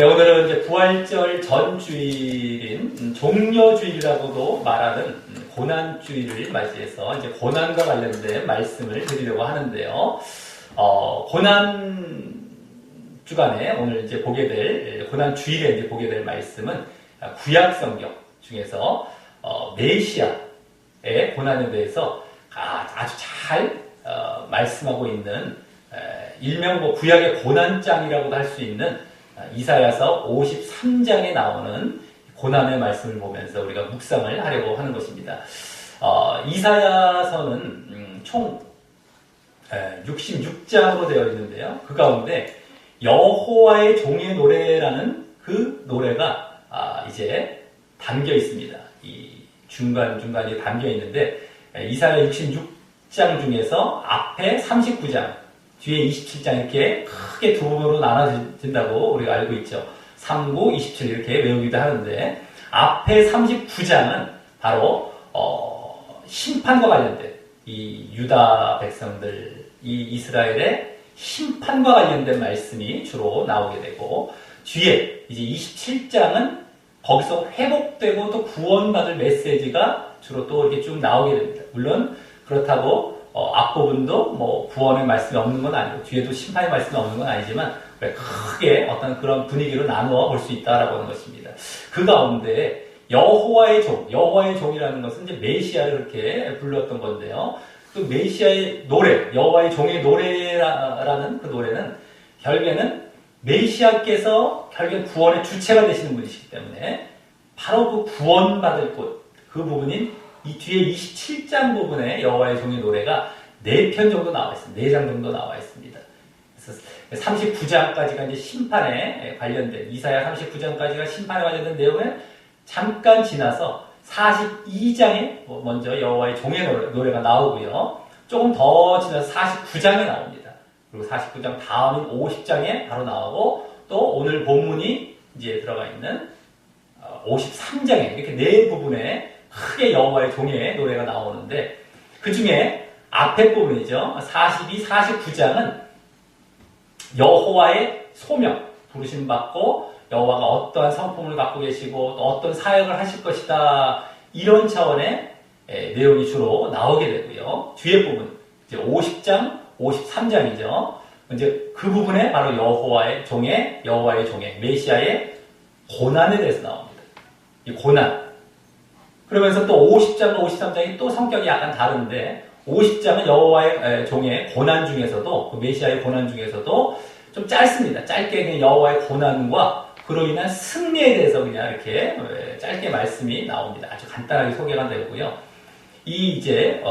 네, 오늘은 이제 부활절 전주일인 종려주일이라고도 말하는 고난주일을 맞이해서 이제 고난과 관련된 말씀을 드리려고 하는데요. 고난 주간에 오늘 이제 보게 될 고난주일에 이제 보게 될 말씀은 구약 성경 중에서 메시아의 고난에 대해서 아주 잘 말씀하고 있는 일명 구약의 고난장이라고도 할 수 있는 이사야서 53장에 나오는 고난의 말씀을 보면서 우리가 묵상을 하려고 하는 것입니다. 이사야서는 총 66장으로 되어 있는데요. 그 가운데 여호와의 종의 노래라는 그 노래가 이제 담겨 있습니다. 이 중간중간에 담겨 있는데 이사야 66장 중에서 앞에 39장 뒤에 27장 이렇게 크게 두 부분으로 나눠진다고 우리가 알고 있죠. 39, 27 이렇게 외우기도 하는데 앞에 39장은 바로 심판과 관련된 이 유다 백성들, 이 이스라엘의 심판과 관련된 말씀이 주로 나오게 되고 뒤에 이제 27장은 거기서 회복되고 또 구원받을 메시지가 주로 또 이렇게 쭉 나오게 됩니다. 물론 그렇다고 앞부분도 구원의 말씀이 없는 건 아니고 뒤에도 심판의 말씀이 없는 건 아니지만 크게 어떤 그런 분위기로 나누어 볼 수 있다라고 하는 것입니다. 그 가운데 여호와의 종이라는 것은 이제 메시아를 그렇게 불렀던 건데요. 그 메시아의 노래, 여호와의 종의 노래라는 그 노래는 결국에는 메시아께서 결국엔 구원의 주체가 되시는 분이시기 때문에 바로 그 구원받을 곳, 그 부분인 이 뒤에 27장 부분에 여호와의 종의 노래가 4편 정도 나와 있습니다. 4장 정도 나와 있습니다. 그래서 39장까지가 이제 심판에 관련된, 이사야 39장까지가 심판에 관련된 내용을 잠깐 지나서 42장에 먼저 여호와의 종의 노래가 나오고요. 조금 더 지나서 49장에 나옵니다. 그리고 49장 다음인 50장에 바로 나오고 또 오늘 본문이 이제 들어가 있는 53장에 이렇게 4부분에 크게 여호와의 종의 노래가 나오는데 그 중에 앞에 부분이죠. 42, 49장은 여호와의 소명, 부르심받고 여호와가 어떠한 성품을 갖고 계시고 또 어떤 사역을 하실 것이다. 이런 차원의 내용이 주로 나오게 되고요. 뒤에 부분, 이제 50장, 53장이죠. 이제 그 부분에 바로 여호와의 종의 메시아의 고난에 대해서 나옵니다. 이 고난. 그러면서 또 50장, 53장이 또 성격이 약간 다른데 50장은 여호와의 종의 고난 중에서도 그 메시아의 고난 중에서도 좀 짧습니다. 짧게 그냥 여호와의 고난과 그로 인한 승리에 대해서 그냥 이렇게 짧게 말씀이 나옵니다. 아주 간단하게 소개가 되고요. 이 이제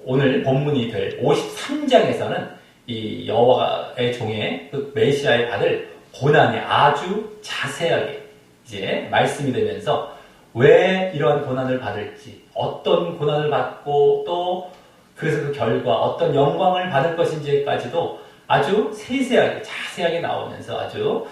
오늘 본문이 될 53장에서는 이 여호와의 종의 그 메시아에 받을 고난이 아주 자세하게 이제 말씀이 되면서 왜 이러한 고난을 받을지, 어떤 고난을 받고 또 그래서 그 결과 어떤 영광을 받을 것인지까지도 아주 세세하게 자세하게 나오면서 아주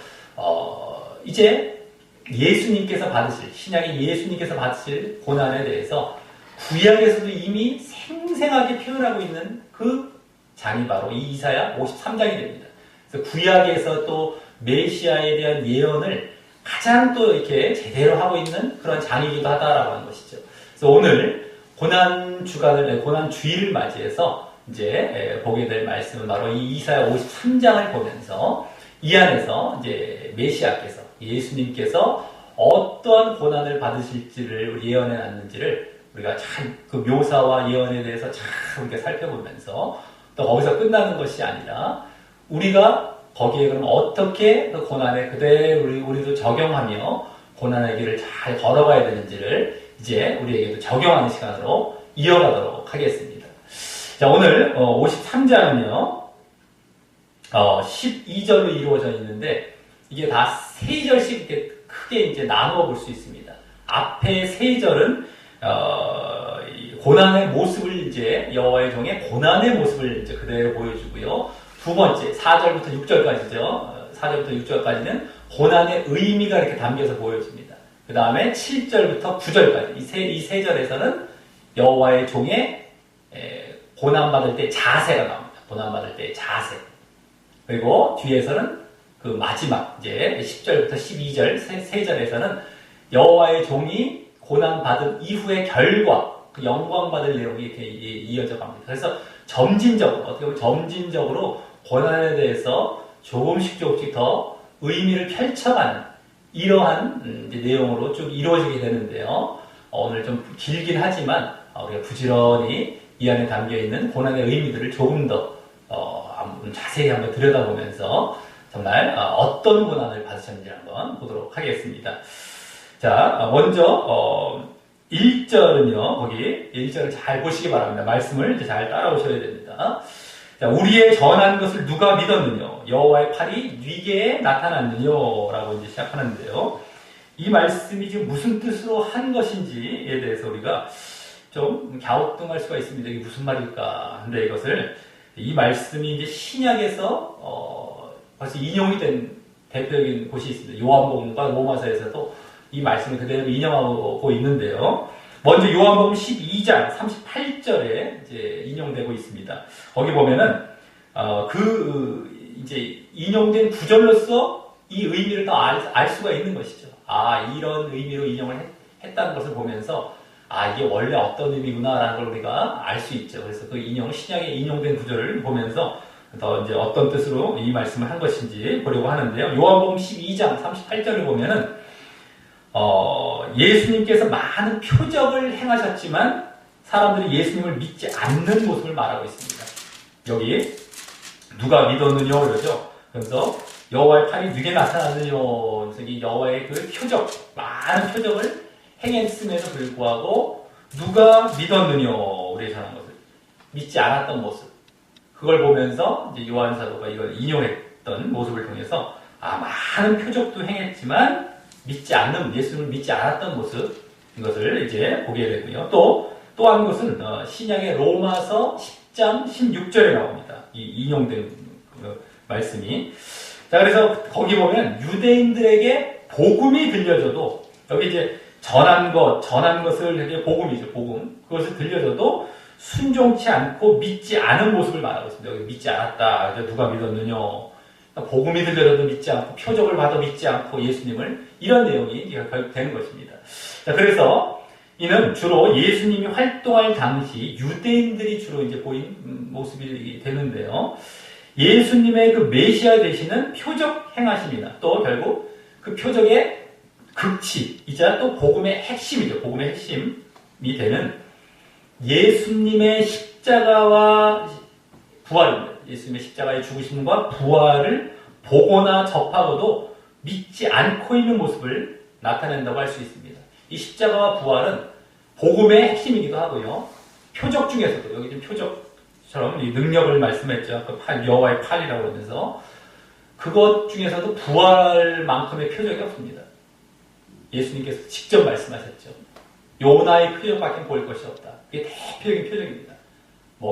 이제 예수님께서 받으실, 신약의 예수님께서 받으실 고난에 대해서 구약에서도 이미 생생하게 표현하고 있는 그 장이 바로 이 이사야 53장이 됩니다. 그래서 구약에서 또 메시아에 대한 예언을 가장 또 이렇게 제대로 하고 있는 그런 장이기도 하다라고 하는 것이죠. 그래서 오늘 고난 주일을 맞이해서 이제 보게 될 말씀은 바로 이 이사야 53장을 보면서 이 안에서 이제 메시아께서, 예수님께서 어떠한 고난을 받으실지를 예언해 놨는지를 우리가 잘 그 묘사와 예언에 대해서 잘 우리가 살펴보면서 또 거기서 끝나는 것이 아니라 우리가 거기에 그럼 어떻게 그 고난에 그대로 우리도 적용하며 고난의 길을 잘 걸어가야 되는지를 이제 우리에게도 적용하는 시간으로 이어가도록 하겠습니다. 자, 오늘 53장은요 12절로 이루어져 있는데 이게 다 3절씩 이렇게 크게 이제 나누어 볼 수 있습니다. 앞에 3절은 고난의 모습을 이제 여호와의 종의 고난의 모습을 이제 그대로 보여주고요. 두 번째 4절부터 6절까지죠. 4절부터 6절까지는 고난의 의미가 이렇게 담겨서 보여집니다. 그 다음에 7절부터 9절까지 이 세 절에서는 여호와의 종의 고난받을 때 자세가 나옵니다. 고난받을 때 자세. 그리고 뒤에서는 그 마지막 이제 10절부터 12절 세 절에서는 여호와의 종이 고난받은 이후의 결과, 그 영광받을 내용이 이렇게 이어져 갑니다. 그래서 점진적으로, 어떻게 보면 점진적으로 고난에 대해서 조금씩 더 의미를 펼쳐가는 이러한 내용으로 쭉 이루어지게 되는데요. 오늘 좀 길긴 하지만 우리가 부지런히 이 안에 담겨있는 고난의 의미들을 조금 더 자세히 한번 들여다보면서 정말 어떤 고난을 받으셨는지 한번 보도록 하겠습니다. 자, 먼저 1절은요. 거기 1절을 잘 보시기 바랍니다. 말씀을 이제 잘 따라오셔야 됩니다. 자, 우리의 전한 것을 누가 믿었느냐? 여호와의 팔이 네게 나타났느냐? 라고 이제 시작하는데요. 이 말씀이 지금 무슨 뜻으로 한 것인지에 대해서 우리가 좀 갸우뚱할 수가 있습니다. 이게 무슨 말일까? 근데 이것을 이 말씀이 이제 신약에서 벌써 인용이 된 대표적인 곳이 있습니다. 요한복음과 로마서에서도 이 말씀을 그대로 인용하고 있는데요. 먼저 요한복음 12장 38절에 이제 인용되고 있습니다. 거기 보면은 이제 인용된 구절로서 이 의미를 더 알 수가 있는 것이죠. 이런 의미로 인용을 했다는 것을 보면서 이게 원래 어떤 의미구나라는 걸 우리가 알 수 있죠. 그래서 그 신약에 인용된 구절을 보면서 더 이제 어떤 뜻으로 이 말씀을 한 것인지 보려고 하는데요. 요한복음 12장 38절을 보면은 예수님께서 많은 표적을 행하셨지만 사람들이 예수님을 믿지 않는 모습을 말하고 있습니다. 여기 누가 믿었느냐 그러죠. 그래서 여호와의 팔이 누게 나타났느냐. 그래서 이 여호와의 그 표적, 많은 표적을 행했음에도 불구하고 누가 믿었느냐. 우리의 전한 것을 믿지 않았던 모습. 그걸 보면서 이제 요한 사도가 이걸 인용했던 모습을 통해서 많은 표적도 행했지만 예수님을 믿지 않았던 모습, 이것을 이제 보게 되고요. 또 한 것은 신약의 로마서 10장 16절에 나옵니다. 이 인용된 말씀이. 자, 그래서 거기 보면 유대인들에게 복음이 들려져도, 여기 이제 전한 것을 이게 복음이죠, 복음. 그것을 들려줘도 순종치 않고 믿지 않은 모습을 말하고 있습니다. 여기 믿지 않았다. 누가 믿었느냐. 복음이 들려도 믿지 않고 표적을 봐도 믿지 않고 예수님을, 이런 내용이 되는 것입니다. 자, 그래서 이는 주로 예수님이 활동할 당시 유대인들이 주로 이제 보인 모습이 되는데요. 예수님의 그 메시아 되시는 표적 행하심이나 또 결국 그 표적의 극치이자 또 복음의 핵심이죠. 복음의 핵심이 되는 예수님의 십자가와 부활입니다. 예수님의 십자가의 죽으심과 부활을 보거나 접하고도 믿지 않고 있는 모습을 나타낸다고 할 수 있습니다. 이 십자가와 부활은 복음의 핵심이기도 하고요. 표적 중에서도, 여기 지금 표적처럼 이 능력을 말씀했죠. 그 여호와의 팔이라고 하면서 그것 중에서도 부활만큼의 표적이 없습니다. 예수님께서 직접 말씀하셨죠. 요나의 표적밖에 보일 것이 없다. 그게 대표적인 표적입니다.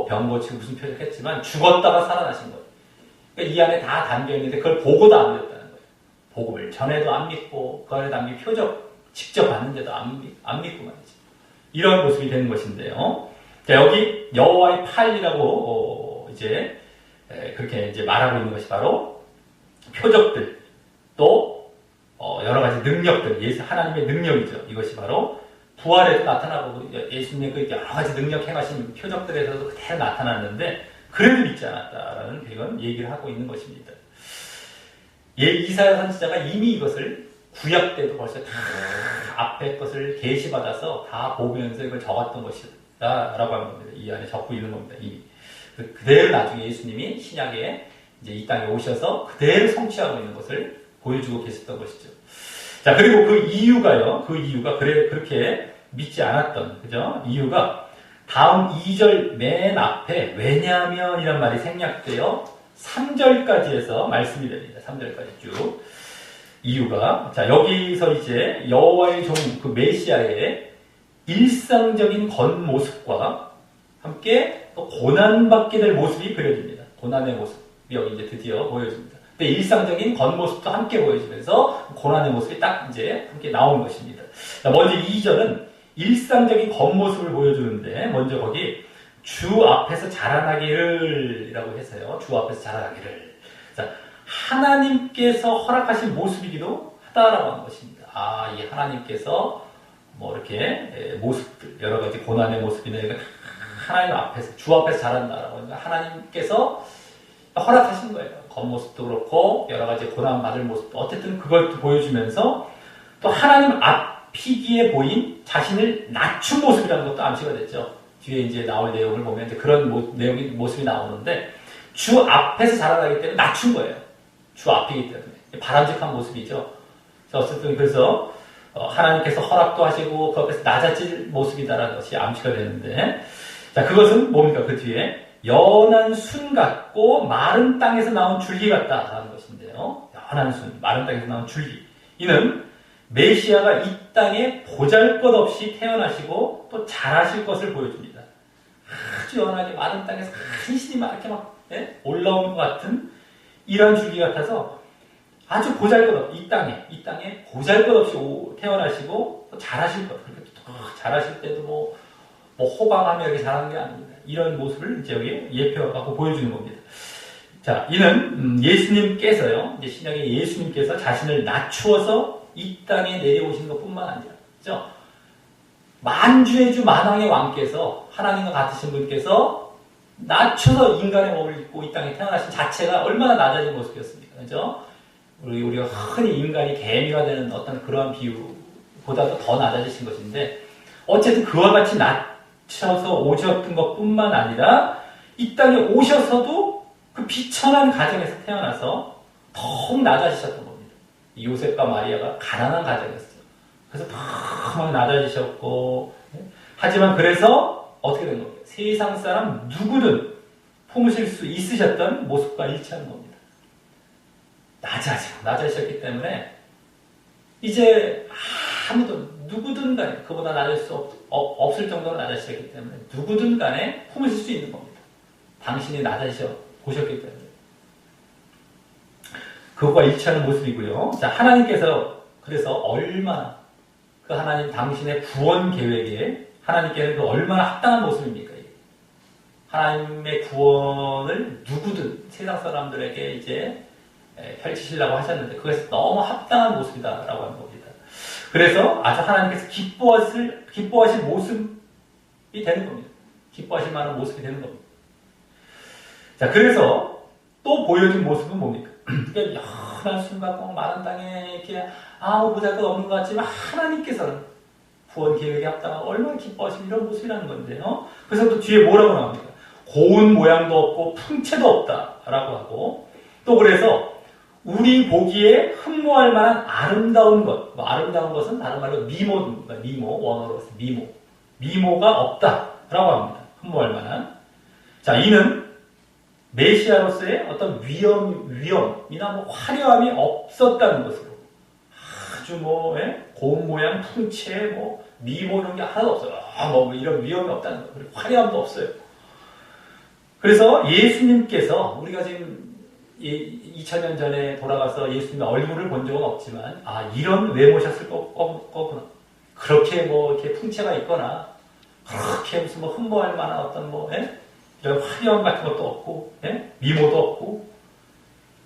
병 고치고 무슨 표적했지만 죽었다가 살아나신 거예요. 그러니까 이 안에 다 담겨있는데 그걸 보고도 안 믿었다는 거예요. 복음을 전에도 안 믿고 그 안에 담긴 표적 직접 봤는데도 안 믿고 말이죠. 이런 모습이 되는 것인데요. 자, 여기 여호와의 팔이라고 이제 그렇게 이제 말하고 있는 것이 바로 표적들, 또 여러 가지 능력들, 하나님의 능력이죠. 이것이 바로 부활에도 나타나고 예수님의 그 여러 가지 능력 행하신 표적들에서도 그대로 나타났는데 그래도 믿지 않았다라는 그런 얘기를 하고 있는 것입니다. 이사야 선지자가 이미 이것을 구약 때도 벌써 다 앞에 것을 계시받아서 다 보면서 이걸 적었던 것이다라고 하는 겁니다. 이 안에 적고 있는 겁니다. 이미 그대로 나중에 예수님이 신약에 이제 이 땅에 오셔서 그대로 성취하고 있는 것을 보여주고 계셨던 것이죠. 자, 그리고 그 이유가 그렇게 믿지 않았던, 그죠? 이유가 다음 2절 맨 앞에 왜냐하면 이란 말이 생략되어 3절까지 해서 말씀이 됩니다. 3절까지 쭉. 이유가, 자, 여기서 이제 여호와의 종, 그 메시아의 일상적인 겉모습과 함께 또 고난받게 될 모습이 그려집니다. 고난의 모습이 여기 이제 드디어 보여집니다. 근데 일상적인 겉모습도 함께 보여지면서 고난의 모습이 딱 이제 함께 나오는 것입니다. 자, 먼저 2절은 일상적인 겉모습을 보여주는데, 먼저 거기 주 앞에서 자라나기를 이라고 해서요. 주 앞에서 자라나기를. 자, 하나님께서 허락하신 모습이기도 하다라고 하는 것입니다. 이 하나님께서 뭐 이렇게 모습들, 여러 가지 고난의 모습이나 하나님 앞에서, 주 앞에서 자란다라고 하니까 하나님께서 허락하신 거예요. 겉모습도 그렇고 여러 가지 고난받을 모습도 어쨌든 그걸 또 보여주면서 또 하나님 앞이기에 보인 자신을 낮춘 모습이라는 것도 암시가 됐죠. 뒤에 이제 나올 내용을 보면 이제 그런 모습이 나오는데 주 앞에서 자라나기 때문에 낮춘 거예요. 주 앞이기 때문에 바람직한 모습이죠. 어쨌든 그래서 하나님께서 허락도 하시고 그 앞에서 낮아질 모습이다라는 것이 암시가 되는데, 자, 그것은 뭡니까? 그 뒤에 연한 순 같고 마른 땅에서 나온 줄기 같다라는 것인데요. 연한 순, 마른 땅에서 나온 줄기. 이는 메시아가 이 땅에 보잘것없이 태어나시고 또 자라실 것을 보여줍니다. 아주 연하게 마른 땅에서 간신히 막 이렇게 막 올라온 것 같은 이런 줄기 같아서 아주 보잘것없이 이 땅에 보잘것없이 태어나시고 또 자라실 것. 그렇게 또 자라실 때도 뭐 호강하며 이렇게 자라는 게 아닙니다. 이런 모습을 이제 여기 예표하고 보여주는 겁니다. 자, 이는 예수님께서요, 이제 신약의 예수님께서 자신을 낮추어서 이 땅에 내려오신 것뿐만 아니라, 그죠? 만주의 주 만왕의 왕께서 하나님과 같으신 분께서 낮춰서 인간의 몸을 입고 이 땅에 태어나신 자체가 얼마나 낮아진 모습이었습니까? 그죠? 우리가 흔히 인간이 개미가 되는 어떤 그러한 비유보다도 더 낮아지신 것인데, 어쨌든 그와 같이 낮춰서 오셨던 것뿐만 아니라 이 땅에 오셔서도 그 비천한 가정에서 태어나서 더욱 낮아지셨던 겁니다. 요셉과 마리아가 가난한 가정이었어요. 그래서 더욱 낮아지셨고, 하지만 그래서 어떻게 된 겁니까? 세상 사람 누구든 품으실 수 있으셨던 모습과 일치하는 겁니다. 낮아지셨기 때문에 이제 아무도 누구든 간에 그보다 낮을 수 없을 정도로 낮아지셨기 때문에 누구든 간에 품으실 수 있는 겁니다. 당신이 낮아지셔 보셨기 때문에 그것과 일치하는 모습이고요. 자, 하나님께서 그래서 얼마나 그 하나님 당신의 구원 계획에 하나님께는 그 얼마나 합당한 모습입니까? 하나님의 구원을 누구든 세상 사람들에게 이제 펼치시려고 하셨는데 그것이 너무 합당한 모습이다라고 하는 겁니다. 그래서 아주 하나님께서 기뻐하실 모습이 되는 겁니다. 기뻐하실 만한 모습이 되는 겁니다. 자, 그래서 또 보여준 모습은 뭡니까? 연한 순 같고 마른 땅에 이렇게 아무 보잘것 없는 것 같지만 하나님께서는 구원 계획에 합당하고 얼마나 기뻐하시는 이런 모습이라는 건데요. 그래서 또 뒤에 뭐라고 나옵니까? 고운 모양도 없고 풍채도 없다라고 하고 또 그래서 우리 보기에 흠모할 만한 아름다운 것, 아름다운 것은 다른 말로 미모입니다. 원어로 해서 미모가 없다라고 합니다. 흠모할 만한. 자, 이는 메시아로서의 어떤 위엄이나 화려함이 없었다는 것으로 아주 고운 모양, 풍채, 미모 이런 게 하나도 없어요. 이런 위엄이 없다는 거, 화려함도 없어요. 그래서 예수님께서 우리가 지금 2000년 전에 돌아가서 예수님의 얼굴을 본 적은 없지만 이런 외모셨을 거구나. 그렇게 이렇게 풍채가 있거나 그렇게 무슨 흠모할 만한 어떤 이런 화려함 같은 것도 없고 미모도 없고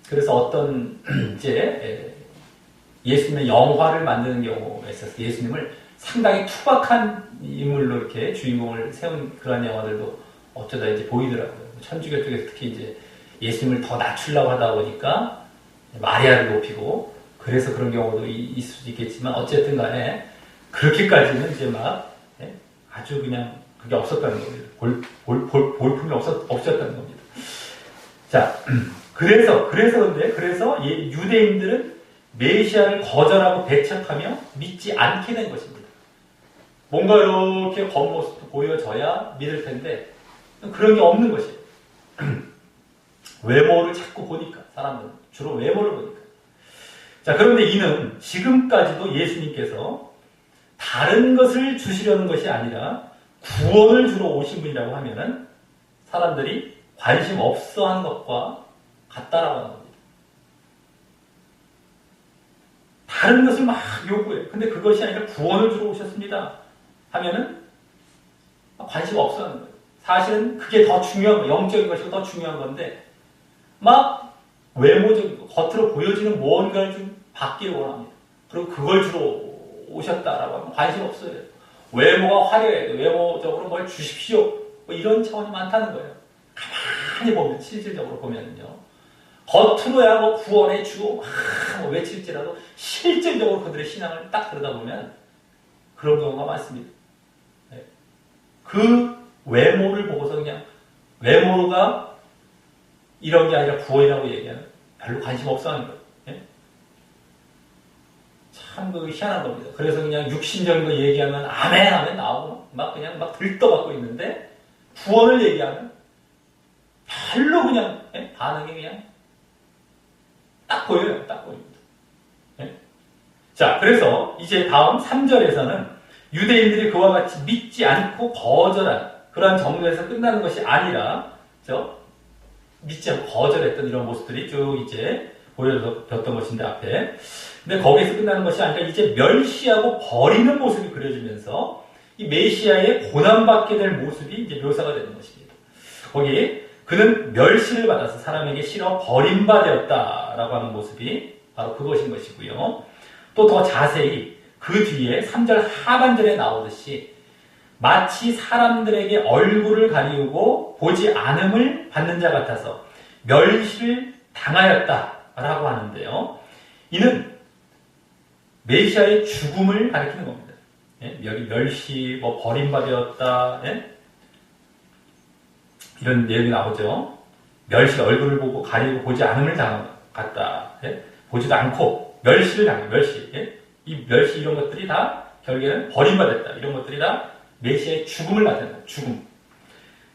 그래서 어떤 이제 예수님의 영화를 만드는 경우에 있어서 예수님을 상당히 투박한 인물로 이렇게 주인공을 세운 그런 영화들도 어쩌다 이제 보이더라고요. 천주교 쪽에서 특히 이제 예수님을 더 낮추려고 하다 보니까 마리아를 높이고 그래서 그런 경우도 있을 수도 있겠지만 어쨌든 간에 그렇게까지는 이제 아주 그냥 그게 없었다는 겁니다. 볼품이 없었다는 겁니다. 자, 그래서 유대인들은 메시아를 거절하고 배척하며 믿지 않게 된 것입니다. 뭔가 이렇게 겉모습도 보여져야 믿을 텐데 그런 게 없는 것이에요. 외모를 자꾸 보니까 사람들은 주로 외모를 보니까. 자, 그런데 이는 지금까지도 예수님께서 다른 것을 주시려는 것이 아니라 구원을 주러 오신 분이라고 하면은 사람들이 관심 없어 하는 것과 같다라고 하는 겁니다. 다른 것을 막 요구해요. 근데 그것이 아니라 구원을 주러 오셨습니다 하면은 관심 없어 하는 거예요. 사실은 그게 더 중요한 거예요. 영적인 것이 더 중요한 건데 외모적, 겉으로 보여지는 무언가를 좀 받기를 원합니다. 그리고 그걸 주로 오셨다라고 하면 관심 없어요. 외모가 화려해. 외모적으로 뭘 주십시오. 뭐 이런 차원이 많다는 거예요. 가만히 보면, 실질적으로 보면요. 겉으로야 뭐 구원의 주, 뭐 외칠지라도 실질적으로 그들의 신앙을 딱 들여다보면 그런 경우가 많습니다. 네. 그 외모를 보고서 그냥 외모가 이런 게 아니라 구원이라고 얘기하는 별로 관심 없어 하는 거예요. 네? 참 그 희한한 겁니다. 그래서 그냥 육신적인 거 얘기하면 아멘 아멘 나오고 막 그냥 막 들떠받고 있는데 구원을 얘기하면 별로 그냥 네? 반응이 그냥 딱 보여요. 딱 보입니다. 네? 자, 그래서 이제 다음 3절에서는 유대인들이 그와 같이 믿지 않고 거절한 그러한 정도에서 끝나는 것이 아니라 믿지 않고 거절했던 이런 모습들이 쭉 이제 보여줬던 것인데 앞에. 근데 거기에서 끝나는 것이 아니라 이제 멸시하고 버리는 모습이 그려지면서 이 메시아의 고난받게 될 모습이 이제 묘사가 되는 것입니다. 거기 그는 멸시를 받아서 사람에게 실어 버림받았다라고 하는 모습이 바로 그것인 것이고요. 또 더 자세히 그 뒤에 3절 하반절에 나오듯이 마치 사람들에게 얼굴을 가리우고 보지 않음을 받는 자 같아서 멸시를 당하였다라고 하는데요. 이는 메시아의 죽음을 가리키는 겁니다. 예? 여기 멸시, 버림받았다, 예? 이런 내용이 나오죠. 멸시, 얼굴을 보고 가리고 보지 않음을 당한 것 같다. 예? 보지도 않고 멸시를 당해, 멸시. 예? 이 멸시 이런 것들이 다 결국에는 버림받았다. 이런 것들이 다 메시아의 죽음을 나타낸다. 죽음.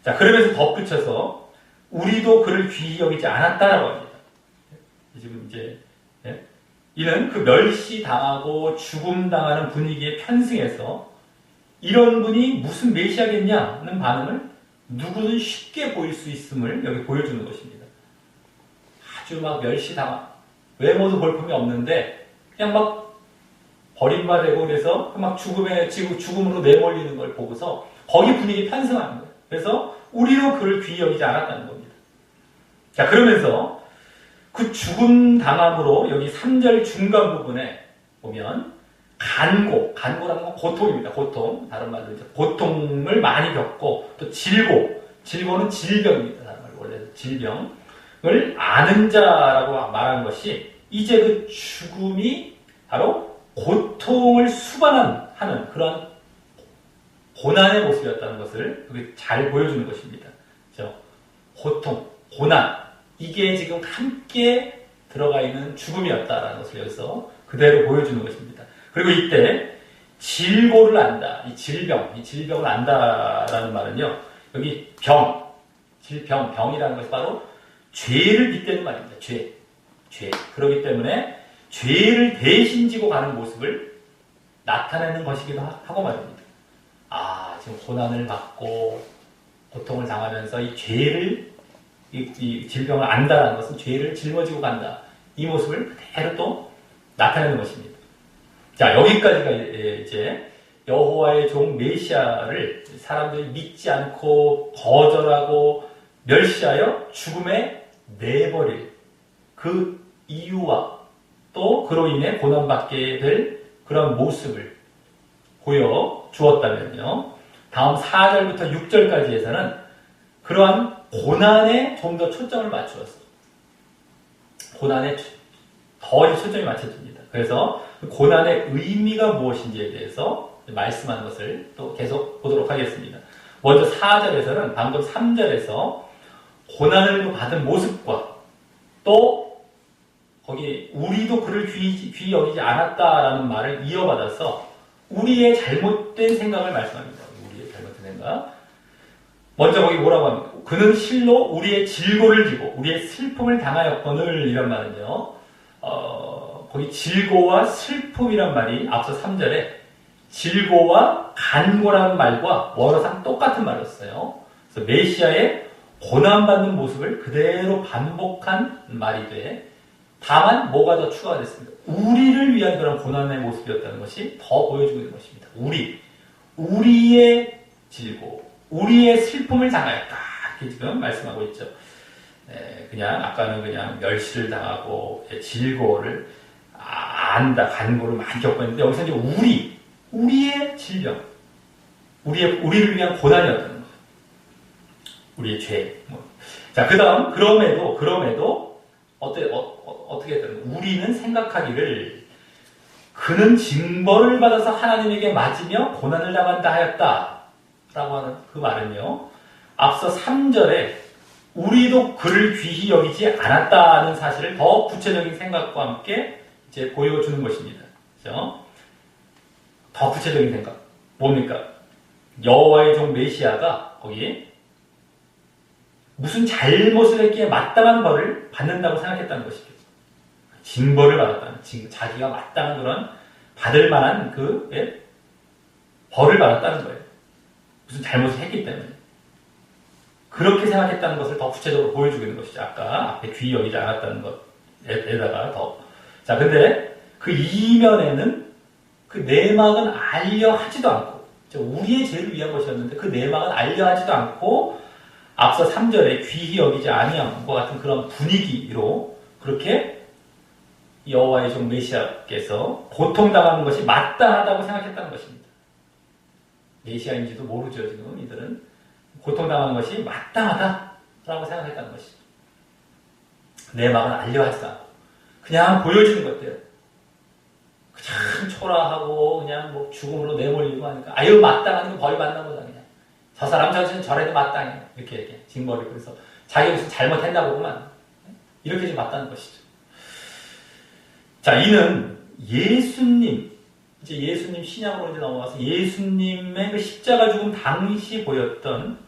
자, 그러면서 덧붙여서 우리도 그를 귀히 여기지 않았다라고 합니다. 지금 이제 이는 그 멸시당하고 죽음당하는 분위기에 편승해서 이런 분이 무슨 메시아겠냐는 반응을 누구든 쉽게 보일 수 있음을 여기 보여주는 것입니다. 아주 막 멸시당한 외모도 볼품이 없는데 그냥 막 버림받고 그래서 막 죽음으로 내몰리는 걸 보고서 거기 분위기 편승하는 거예요. 그래서 우리도 그를 귀히 여기지 않았다는 겁니다. 자, 그러면서 그 죽음 당함으로 여기 3절 중간 부분에 보면 간고라는 건 고통입니다. 고통. 다른 말로 이제 고통을 많이 겪고 또 질고는 질병입니다. 다른 말로 원래 질병을 아는 자라고 말하는 것이 이제 그 죽음이 바로 고통을 수반하는 그런 고난의 모습이었다는 것을 그게 잘 보여주는 것입니다. 그렇죠? 고통, 고난 이게 지금 함께 들어가 있는 죽음이었다라는 것을 여기서 그대로 보여주는 것입니다. 그리고 이때 질고를 안다. 이 질병을 안다라는 말은요. 여기 병이라는 것이 바로 죄를 빗대는 말입니다. 죄. 그렇기 때문에 죄를 대신 지고 가는 모습을 나타내는 것이기도 하고 말입니다. 아, 지금 고난을 받고 고통을 당하면서 이 죄를 이 질병을 안다라는 것은 죄를 짊어지고 간다. 이 모습을 그대로 또 나타내는 것입니다. 자, 여기까지가 이제 여호와의 종 메시아를 사람들이 믿지 않고 거절하고 멸시하여 죽음에 내버릴 그 이유와 또 그로 인해 고난받게 될 그런 모습을 보여주었다면요. 다음 4절부터 6절까지에서는 그러한 고난에 좀 더 초점을 맞추었어. 고난에 더 초점이 맞춰집니다. 그래서 고난의 의미가 무엇인지에 대해서 말씀하는 것을 또 계속 보도록 하겠습니다. 먼저 4절에서는 방금 3절에서 고난을 받은 모습과 또 거기 우리도 그를 귀히 여기지 않았다라는 말을 이어받아서 우리의 잘못된 생각을 말씀합니다. 우리의 잘못된 생각. 먼저 거기 뭐라고 합니까? 그는 실로 우리의 질고를 지고 우리의 슬픔을 당하였거늘 이란 말은요. 거기 질고와 슬픔이란 말이 앞서 3절에 질고와 간고라는 말과 원어상 똑같은 말이었어요. 그래서 메시아의 고난받는 모습을 그대로 반복한 말이 돼 다만 뭐가 더 추가가 됐습니다. 우리를 위한 그런 고난의 모습이었다는 것이 더 보여주고 있는 것입니다. 우리의 질고, 우리의 슬픔을 당하였다. 이렇게 지금 말씀하고 있죠. 그냥 아까는 그냥 멸시를 당하고 질고를 안다 간고를 많이 겪었는데 여기서 이제 우리의 질병, 우리를 위한 고난이었다는 거예요. 우리의 죄. 자, 그다음 그럼에도 어떻게 했다는 거예요? 우리는 생각하기를 그는 징벌을 받아서 하나님에게 맞으며 고난을 당한다 하였다라고 하는 그 말은요. 앞서 3절에 우리도 그를 귀히 여기지 않았다는 사실을 더 구체적인 생각과 함께 이제 보여주는 것입니다. 그렇죠? 더 구체적인 생각. 뭡니까? 여호와의 종 메시아가 거기 무슨 잘못을 했기에 마땅한 벌을 받는다고 생각했다는 것이죠. 징벌을 받았다는, 자기가 마땅한 그런 받을 만한 벌을 받았다는 거예요. 무슨 잘못을 했기 때문에. 그렇게 생각했다는 것을 더 구체적으로 보여주는 것이죠. 아까 앞에 귀히 여기지 않았다는 것에다가 더. 자, 근데 그 이면에는 그 내막은 알려 하지도 않고, 우리의 죄를 위한 것이었는데 그 내막은 알려 하지도 않고, 앞서 3절에 귀히 여기지 아니함과 같은 그런 분위기로 그렇게 여호와의 종 메시아께서 고통당하는 것이 마땅하다고 생각했다는 것입니다. 메시아인지도 모르죠. 지금 이들은 고통당하는 것이 마땅하다라고 생각했다는 것이죠. 내막은 알려하지도 않고 그냥 보여주는 것들, 참 초라하고 그냥 뭐 죽음으로 내몰리고 하니까 아유 마땅한 거 벌 받나 보다. 그냥 저 사람 저래도 마땅해 이렇게 얘기해. 징벌이. 그래서 자기가 무슨 잘못했나 보구만 이렇게 좀 봤다는 것이죠. 자, 이는 예수님, 이제 예수님 신약으로 이제 넘어가서 예수님의 그 십자가 죽음 당시 보였던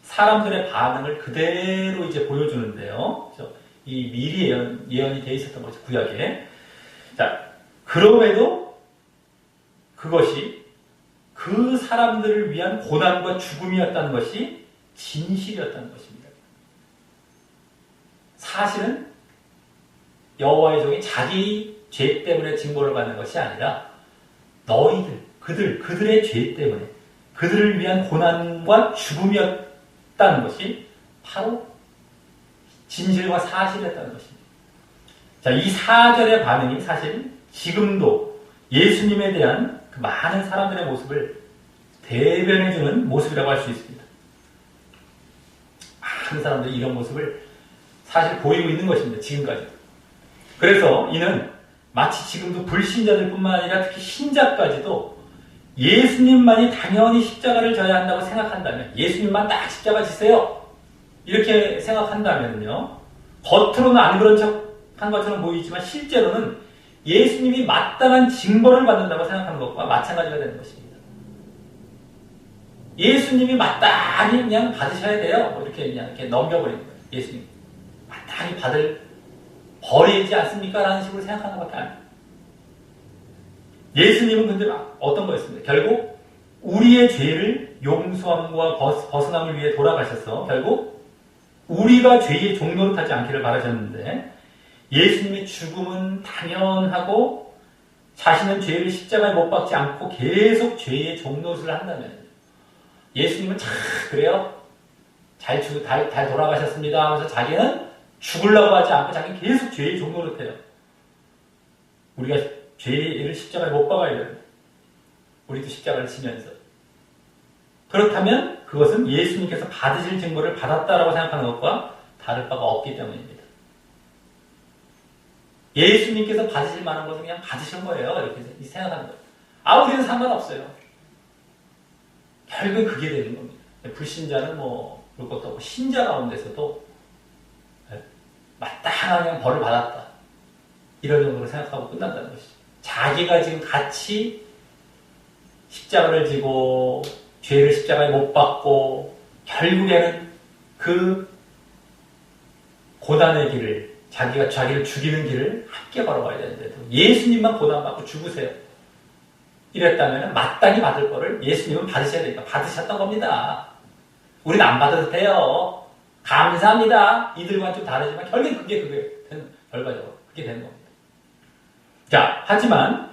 사람들의 반응을 그대로 이제 보여주는데요. 그래서 이 미리 예언이 되어 있었던 거죠, 구약에. 자, 그럼에도 그것이 그 사람들을 위한 고난과 죽음이었다는 것이 진실이었다는 것입니다. 사실은 여호와의 종이 자기 죄 때문에 징벌을 받는 것이 아니라 그들의 죄 때문에 그들을 위한 고난과 죽음이었다는 것이 바로 진실과 사실이었다는 것입니다. 자, 이 4절의 반응이 사실 지금도 예수님에 대한 그 많은 사람들의 모습을 대변해주는 모습이라고 할 수 있습니다. 많은 사람들이 이런 모습을 사실 보이고 있는 것입니다. 지금까지. 그래서 이는 마치 지금도 불신자들 뿐만 아니라 특히 신자까지도 예수님만이 당연히 십자가를 져야 한다고 생각한다면, 예수님만 딱 십자가 지세요 이렇게 생각한다면요, 겉으로는 안 그런 척한 것처럼 보이지만 실제로는 예수님이 마땅한 징벌을 받는다고 생각하는 것과 마찬가지가 되는 것입니다. 예수님이 마땅히 그냥 받으셔야 돼요. 뭐 이렇게 그냥 이렇게 넘겨버리는 거예요. 예수님 마땅히 받을 벌이지 않습니까? 라는 식으로 생각하는 것밖에 안 해요. 예수님은 근데 어떤 거였습니까? 결국 우리의 죄를 용서함과 벗어남을 위해 돌아가셔서 결국 우리가 죄의 종노릇하지 않기를 바라셨는데, 예수님의 죽음은 당연하고 자신은 죄를 십자가에 못 박지 않고 계속 죄의 종노릇을 한다면, 예수님은 참 그래요, 잘 돌아가셨습니다 하면서 자기는 죽으려고 하지 않고 자기는 계속 죄의 종노릇해요. 우리가 죄를 십자가에 못 박아야 돼요. 우리도 십자가를 지면서. 그렇다면 그것은 예수님께서 받으실 증거를 받았다라고 생각하는 것과 다를 바가 없기 때문입니다. 예수님께서 받으실 만한 것은 그냥 받으신 거예요. 이렇게 생각하는 거예요. 우리는 상관없어요. 결국은 그게 되는 겁니다. 불신자는 뭐 그럴 것도 없고, 신자 가운데서도 마땅한 그냥 벌을 받았다 이런 정도로 생각하고 끝난다는 것이죠. 자기가 지금 같이 십자가를 지고 죄를 십자가에 못 박고 결국에는 그 고난의 길을, 자기를 죽이는 길을 함께 걸어가야 되는데도 예수님만 고난받고 죽으세요 이랬다면 마땅히 받을 거를 예수님은 받으셔야 되니까 받으셨던 겁니다. 우리는 안 받아도 돼요. 감사합니다. 이들과는 좀 다르지만 결국엔 그게 결과적으로 그게 되는 겁니다. 자, 하지만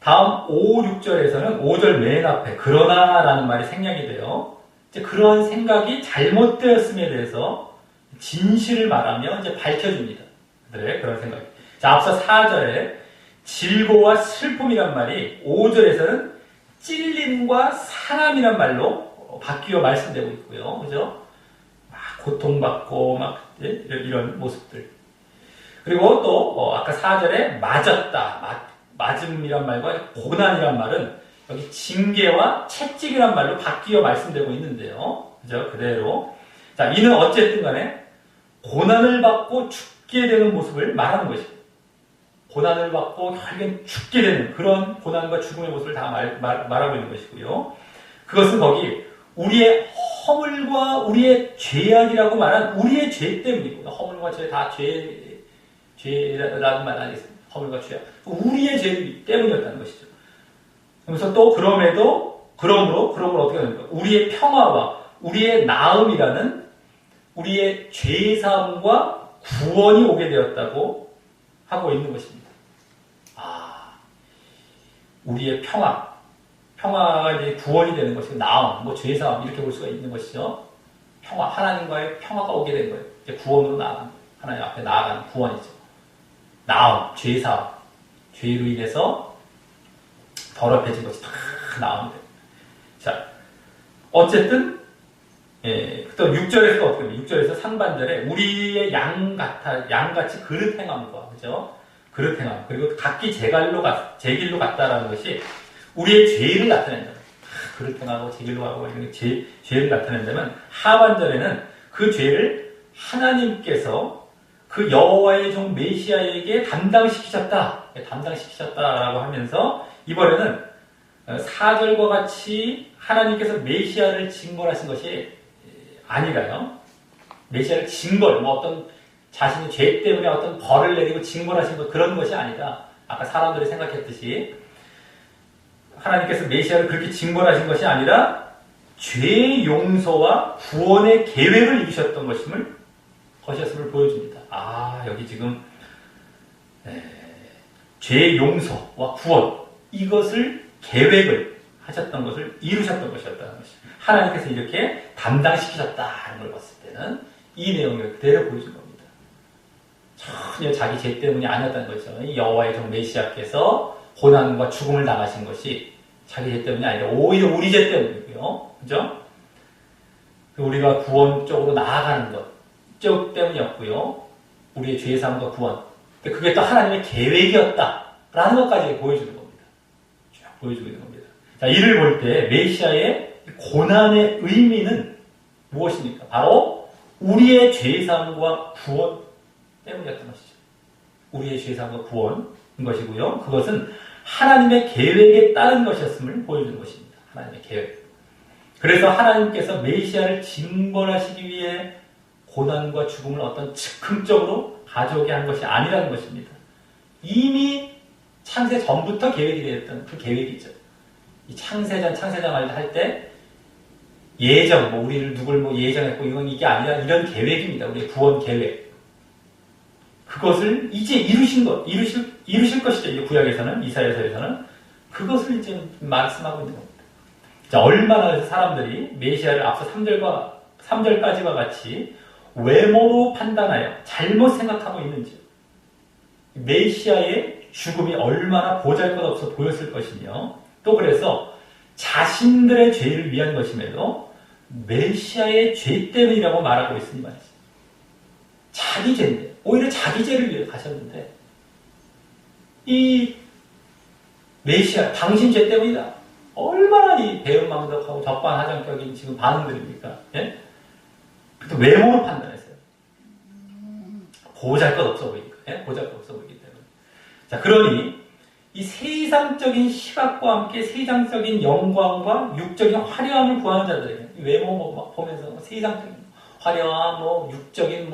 다음 5, 6절에서는 5절 맨 앞에 그러나라는 말이 생략이 돼요. 이제 그런 생각이 잘못되었음에 대해서 진실을 말하며 이제 밝혀줍니다. 그들의 그런 생각. 자, 앞서 4절에 질고와 슬픔이란 말이 5절에서는 찔림과 상함이란 말로 바뀌어 말씀되고 있고요. 그죠? 막 고통받고 막 이런 모습들. 그리고 또 아까 4절에 맞았다. 맞음이란 말과 고난이란 말은 여기 징계와 채찍이란 말로 바뀌어 말씀되고 있는데요. 그죠? 그대로. 자, 이는 어쨌든 간에 고난을 받고 죽게 되는 모습을 말하는 것입니다. 고난을 받고 결국엔 죽게 되는 그런 고난과 죽음의 모습을 다 말하고 있는 것이고요. 그것은 거기 우리의 허물과 우리의 죄악이라고 말한 우리의 죄 때문이고요. 허물과 죄 다 죄라는 말 아니겠습니까? 허물과 죄악. 우리의 죄 때문이었다는 것이죠. 그래서 또 그러므로 어떻게 됩니까? 우리의 평화와 우리의 나음이라는 우리의 죄사함과 구원이 오게 되었다고 하고 있는 것입니다. 우리의 평화가 이제 구원이 되는 것이고 나음, 죄사함 이렇게 볼 수가 있는 것이죠. 평화, 하나님과의 평화가 오게 된 거예요. 이제 구원으로 나아가는 하나님 앞에 나아가는 구원이죠. 나음, 죄사함, 죄로 인해서 더럽혀진 것이 다 나음이 됩니다. 자, 어쨌든 또 6절에서 어떻게 됩니까? 6절에서 상반절에 우리의 양같이 그릇 행함과 그죠? 그릇 행함 그리고 각기 제 길로 갔다라는 것이 우리의 죄를 나타낸다. 그릇 행하고 제 길로 가고 이런 죄를 나타낸다면 하반절에는 그 죄를 하나님께서 그 여호와의 종 메시아에게 담당시키셨다라고 하면서 이번에는 4절과 같이 하나님께서 메시아를 징벌하신 것이 아니라요. 메시아를 어떤 자신의 죄 때문에 어떤 벌을 내리고 징벌하신 것 그런 것이 아니라 아까 사람들이 생각했듯이 하나님께서 메시아를 그렇게 징벌하신 것이 아니라 죄 용서와 구원의 계획을 이루셨던 것이었음을 보여줍니다. 여기 지금 죄 용서와 구원 이것을 계획을 하셨던 것을 이루셨던 것이었다는 것이 하나님께서 이렇게 담당시키셨다는 걸 봤을 때는 이 내용을 그대로 보여준 겁니다. 전혀 자기 죄 때문이 아니었다는 거죠. 이 여호와의 종 메시아께서 고난과 죽음을 당하신 것이 자기 죄 때문이 아니라 오히려 우리 죄 때문이고요. 그죠? 우리가 구원 쪽으로 나아가는 것 쪽 때문이었고요. 우리의 죄사함과 구원. 그게 또 하나님의 계획이었다라는 것까지 보여주는 겁니다. 쭉 보여주고 있는 겁니다. 자, 이를 볼 때 메시아의 고난의 의미는 무엇입니까? 바로 우리의 죄사함과 구원 때문이었던 것이죠. 우리의 죄사함과 구원인 것이고요. 그것은 하나님의 계획에 따른 것이었음을 보여주는 것입니다. 하나님의 계획. 그래서 하나님께서 메시아를 징벌하시기 위해 고난과 죽음을 어떤 즉흥적으로 가져오게 한 것이 아니라는 것입니다. 이미 창세 전부터 계획이 되었던 그 계획이죠. 이 창세전을 할 때 예정, 우리를 누굴 예정했고 이게 아니라 이런 계획입니다. 우리의 구원 계획. 그것을 이제 이루실 것이죠. 이 구약에서는, 이사야서에서는 그것을 이제 말씀하고 있는 겁니다. 자, 얼마나 사람들이 메시아를 앞서 3절까지와 같이 외모로 판단하여 잘못 생각하고 있는지, 메시아의 죽음이 얼마나 보잘것없어 보였을 것이며, 또 그래서 자신들의 죄를 위한 것임에도 메시아의 죄 때문이라고 말하고 있으니 말이죠. 자기 죄인데, 오히려 자기 죄를 위해 가셨는데, 이 메시아, 당신 죄 때문이다. 얼마나 이 배은망덕하고 적반하장격인 지금 반응들입니까? 예? 또 외모로 판단했어요. 보잘것없어 보이니까. 예? 보잘것없어 보이기 때문에. 자, 그러니 이 세상적인 시각과 함께 세상적인 영광과 육적인 화려함을 구하는 자들에게 외모 막 보면서 세상적인 화려함, 육적인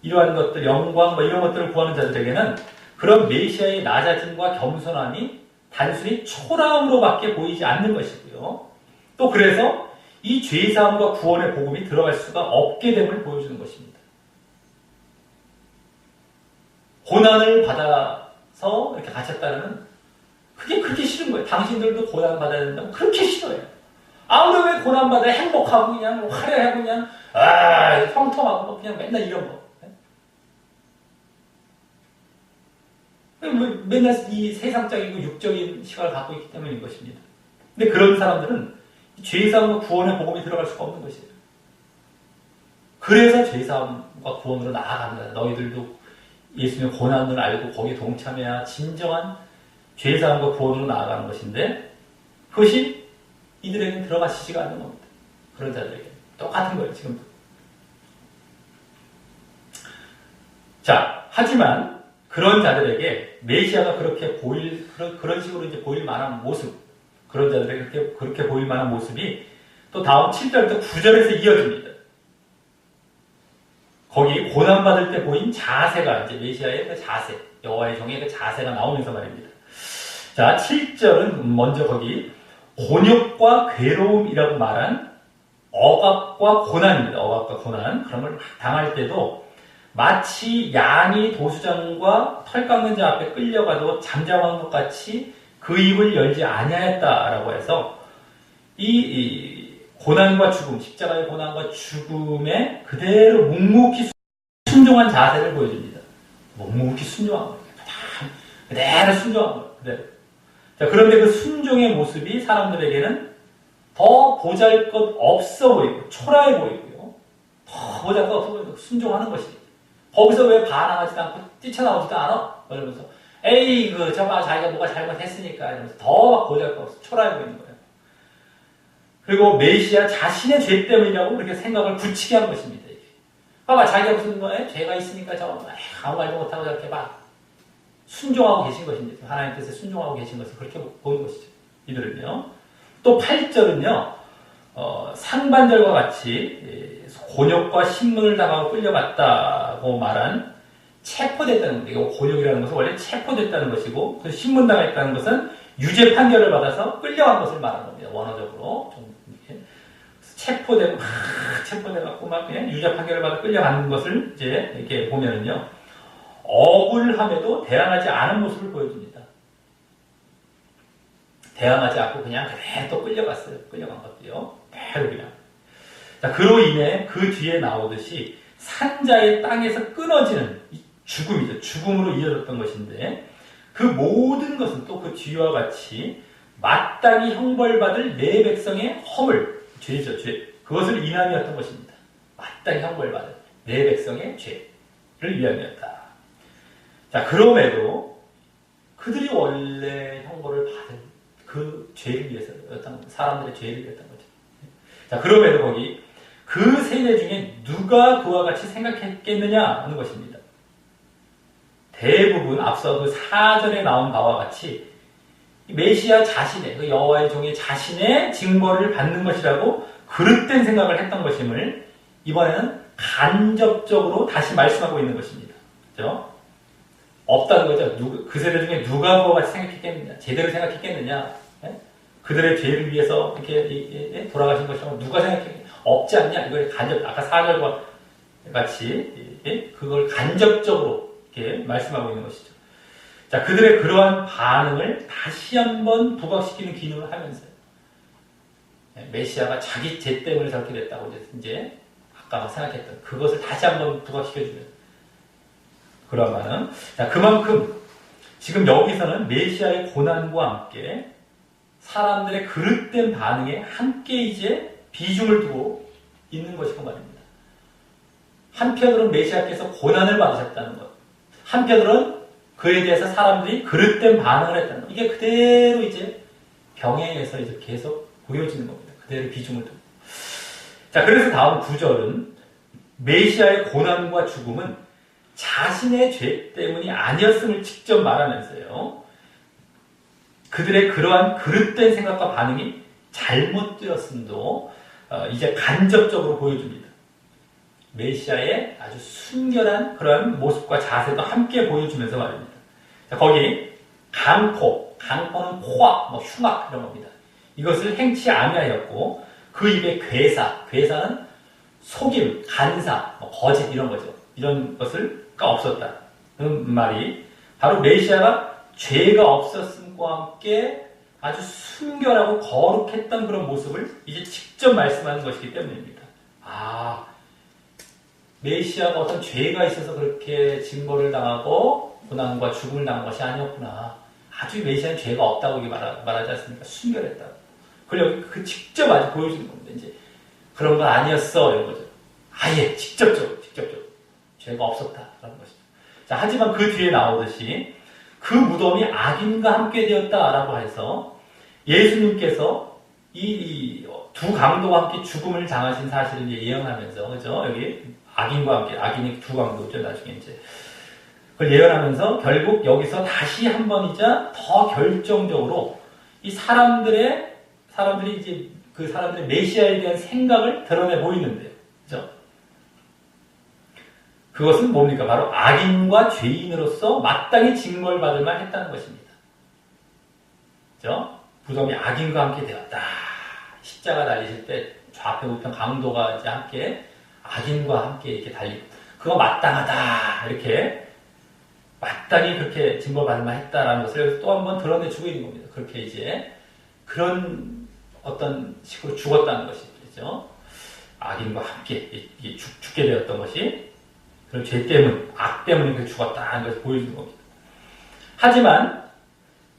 이러한 것들, 영광 이런 것들을 구하는 자들에게는 그런 메시아의 낮아짐과 겸손함이 단순히 초라함으로밖에 보이지 않는 것이고요. 또 그래서 이 죄사함과 구원의 복음이 들어갈 수가 없게 됨을 보여주는 것입니다. 고난을 받아서 이렇게 갇혔다는 그게 그렇게 싫은 거예요. 당신들도 고난 받아야 된다고 그렇게 싫어요. 아무리 왜 고난 받아야 행복하고 그냥 화려하고 그냥 형통하고 뭐 그냥 맨날 이런 거. 맨날 이 세상적이고 육적인 시각을 갖고 있기 때문인 것입니다. 근데 그런 사람들은 죄사함과 구원의 복음이 들어갈 수가 없는 것이에요. 그래서 죄사함과 구원으로 나아간다. 너희들도 예수님의 고난을 알고 거기에 동참해야 진정한 죄사함과 구원으로 나아가는 것인데 그것이 이들에게는 들어가시지가 않는 겁니다. 그런 자들에게 똑같은 거예요. 지금도. 자, 하지만 그런 자들에게 메시아가 그렇게 그런 식으로 이제 보일 만한 모습, 그런 자들에게 그렇게 보일 만한 모습이 또 다음 7절부터 9절에서 이어집니다. 거기 고난받을 때 보인 자세가 이제 메시아의 그 자세, 여호와의 종의 그 자세가 나오면서 말입니다. 자, 7절은 먼저 거기 곤욕과 괴로움이라고 말한 억압과 고난입니다. 억압과 고난. 그런 걸 당할 때도 마치 양이 도수장과 털 깎는 자 앞에 끌려가도 잠잠한 것 같이 그 입을 열지 아니하였다라고 해서 이 고난과 죽음, 십자가의 고난과 죽음에 그대로 묵묵히 순종한 자세를 보여줍니다. 묵묵히 순종한 거예요. 그대로 순종한 거예요. 그대로. 자, 그런데 그 순종의 모습이 사람들에게는 더 보잘것없어 보이고 초라해 보이고요. 더 보잘것없어 보이고 순종하는 것이죠. 거기서 왜 반항하지도 않고 뛰쳐나오지도 않아? 이러면서 에이 저봐 자기가 뭐가 잘못했으니까 이러면서 더 보잘것없어 초라해 보이는 거예요. 그리고 메시아 자신의 죄 때문이라고 그렇게 생각을 굳히게 한 것입니다. 봐봐 자기가 무슨 죄가 있으니까 아무 말도 못하고 저렇게 막 순종하고 계신 것입니다. 하나님 뜻에 순종하고 계신 것을 그렇게 보는 것이죠. 이들은요. 또 8절은요. 상반절과 같이 곤욕과 신문을 당하고 끌려갔다고 말한 체포됐다는 것. 이거 곤욕이라는 것은 원래 체포됐다는 것이고 그 신문당했다는 것은 유죄 판결을 받아서 끌려간 것을 말하는 겁니다. 원어적으로. 좀 이렇게 체포돼갖고 막 그냥 유죄 판결을 받아 끌려가는 것을 이제 이렇게 보면은요. 억울함에도 대항하지 않은 모습을 보여줍니다. 대항하지 않고 그냥 그대로 또 끌려갔어요. 끌려간 것도요. 그대로 그냥. 자, 그로 인해 그 뒤에 나오듯이 산자의 땅에서 끊어지는 이 죽음이죠. 죽음으로 이어졌던 것인데 그 모든 것은 또 그 뒤와 같이 마땅히 형벌받을 내 백성의 허물, 죄죠. 죄. 그것을 인함이었던 것입니다. 마땅히 형벌받을 내 백성의 죄를 위함이었다. 자, 그럼에도 그들이 원래 형벌을 받은 그 죄를 위해서였던 사람들의 죄를 위했던 거죠. 자, 그럼에도 거기 그 세대 중에 누가 그와 같이 생각했겠느냐 하는 것입니다. 대부분 앞서 그 4절에 나온 바와 같이 메시아 자신의 그 여호와의 종의 자신의 징벌을 받는 것이라고 그릇된 생각을 했던 것임을 이번에는 간접적으로 다시 말씀하고 있는 것입니다. 그렇죠? 없다는 거죠. 그 세대 중에 누가 그와 같이 생각했겠느냐, 제대로 생각했겠느냐, 그들의 죄를 위해서 이렇게 돌아가신 것이라고 누가 생각했겠느냐, 없지 않냐, 이걸 아까 4절과 같이 그걸 간접적으로 이렇게 말씀하고 있는 것이죠. 자, 그들의 그러한 반응을 다시 한번 부각시키는 기능을 하면서요. 메시아가 자기 죄 때문에 저렇게 됐다고 이제 아까 생각했던 그것을 다시 한번 부각시켜주는 그런 반응. 자, 그만큼 지금 여기서는 메시아의 고난과 함께 사람들의 그릇된 반응에 함께 이제 비중을 두고 있는 것이고 말입니다. 한편으로는 메시아께서 고난을 받으셨다는 것, 한편으로는 그에 대해서 사람들이 그릇된 반응을 했다는 것. 이게 그대로 이제 병행해서 이제 계속 보여지는 겁니다. 그대로 비중을 두고. 자, 그래서 다음 9절은 메시아의 고난과 죽음은 자신의 죄 때문이 아니었음을 직접 말하면서요. 그들의 그러한 그릇된 생각과 반응이 잘못되었음도 이제 간접적으로 보여줍니다. 메시아의 아주 순결한 그러한 모습과 자세도 함께 보여주면서 말입니다. 자, 거기 강포는 코악, 흉악 이런 겁니다. 이것을 행치 아니하였고 그 입에 괴사는 속임, 간사, 거짓 이런 거죠. 이런 것을가 없었다. 그 말이 바로 메시아가 죄가 없었음과 함께 아주 순결하고 거룩했던 그런 모습을 이제 직접 말씀하는 것이기 때문입니다. 아, 메시아가 어떤 죄가 있어서 그렇게 징벌을 당하고 고난과 죽음을 당한 것이 아니었구나. 아주 메시아는 죄가 없다고 말하지 않습니까? 순결했다고. 그걸 여기 직접 아주 보여주는 겁니다. 이제 그런 건 아니었어 이런 거죠. 아예 직접적으로 죄가 없었다라는 것이죠. 자, 하지만 그 뒤에 나오듯이 그 무덤이 악인과 함께 되었다라고 해서 예수님께서 이 두 강도와 함께 죽음을 당하신 사실을 이제 예언하면서, 그죠? 여기 악인과 함께, 악인이 두 강도죠, 나중에 이제. 그걸 예언하면서 결국 여기서 다시 한 번이자 더 결정적으로 이 사람들이 이제 그 사람들의 메시아에 대한 생각을 드러내 보이는데요. 그죠? 그것은 뭡니까? 바로 악인과 죄인으로서 마땅히 징벌받을 만 했다는 것입니다. 그죠? 무덤이 악인과 함께 되었다. 십자가 달리실 때 좌편 우편 강도가 이제 함께 악인과 함께 이렇게 달리고 그거 마땅하다 이렇게 마땅히 그렇게 징벌받을 만 했다라는 것을 또 한 번 드러내주고 있는 겁니다. 그렇게 이제 그런 어떤 식으로 죽었다는 것이죠. 악인과 함께 죽게 되었던 것이 그런 죄 때문, 악 때문에 그 죽었다는 것을 보여주는 겁니다. 하지만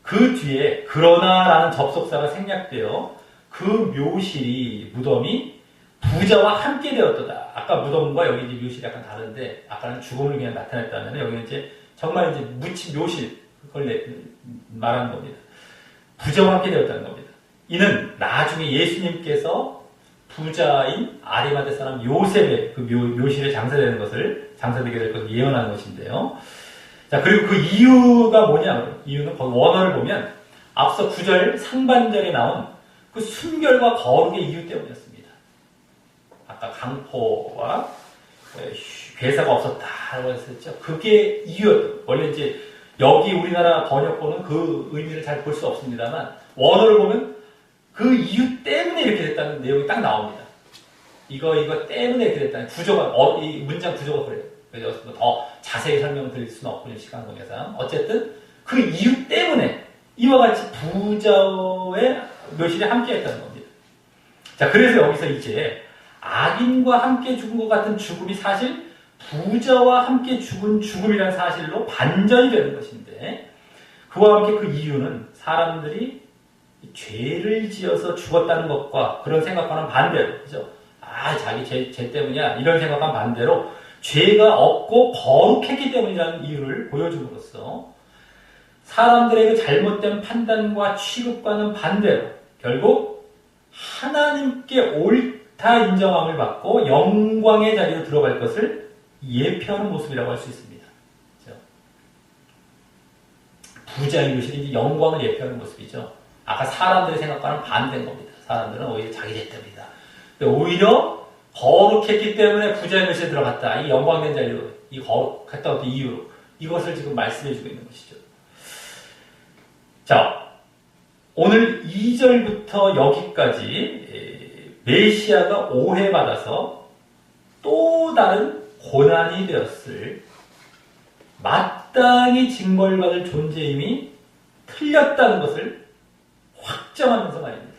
그 뒤에 그러나라는 접속사가 생략되어 그 묘실이 무덤이 부자와 함께 되었다. 아까 무덤과 여기 이제 묘실이 약간 다른데 아까는 죽음을 그냥 나타냈다면 여기는 이제 정말 이제 묘실 그걸 말하는 겁니다. 부자와 함께 되었다는 겁니다. 이는 나중에 예수님께서 부자인 아리마대 사람 요셉의 그 묘실에 장사되게 될 것을 예언하는 것인데요. 자, 그리고 그 이유가 뭐냐? 이유는 원어를 보면 앞서 9절 상반절에 나온 그 순결과 거룩의 이유 때문이었습니다. 아까 강포와 괴사가 없었다라고 했었죠. 그게 이유였던. 원래 이제 여기 우리나라 번역본은 그 의미를 잘 볼 수 없습니다만 원어를 보면 그 이유 때문에 이렇게 됐다는 내용이 딱 나옵니다. 이거 때문에 이렇게 됐다는 구조가 이 문장 구조가 그래요. 그래서 더 자세히 설명을 드릴 수는 없군요. 시간 관계상. 어쨌든 그 이유 때문에 이와 같이 부자의 묘실에 함께 했다는 겁니다. 자, 그래서 여기서 이제 악인과 함께 죽은 것 같은 죽음이 사실 부자와 함께 죽은 죽음이라는 사실로 반전이 되는 것인데 그와 함께 그 이유는 사람들이 죄를 지어서 죽었다는 것과 그런 생각과는 반대로, 그죠? 자기 죄 때문이야. 이런 생각과는 반대로 죄가 없고 거룩했기 때문이라는 이유를 보여줌으로써 사람들의 그 잘못된 판단과 취급과는 반대로 결국 하나님께 옳다 인정함을 받고 영광의 자리로 들어갈 것을 예표하는 모습이라고 할 수 있습니다. 그렇죠? 부자의 묘실이 영광을 예표하는 모습이죠. 아까 사람들의 생각과는 반대인 겁니다. 사람들은 오히려 자기 죄 때문이다. 오히려 거룩했기 때문에 부자의 묘실에 들어갔다. 이 영광된 자리로, 이 거룩했다 어떤 이유로 이것을 지금 말씀해주고 있는 것이죠. 자, 오늘 2절부터 여기까지 메시아가 오해받아서 또 다른 고난이 되었을 마땅히 징벌받을 존재임이 틀렸다는 것을 확정하면서 말입니다.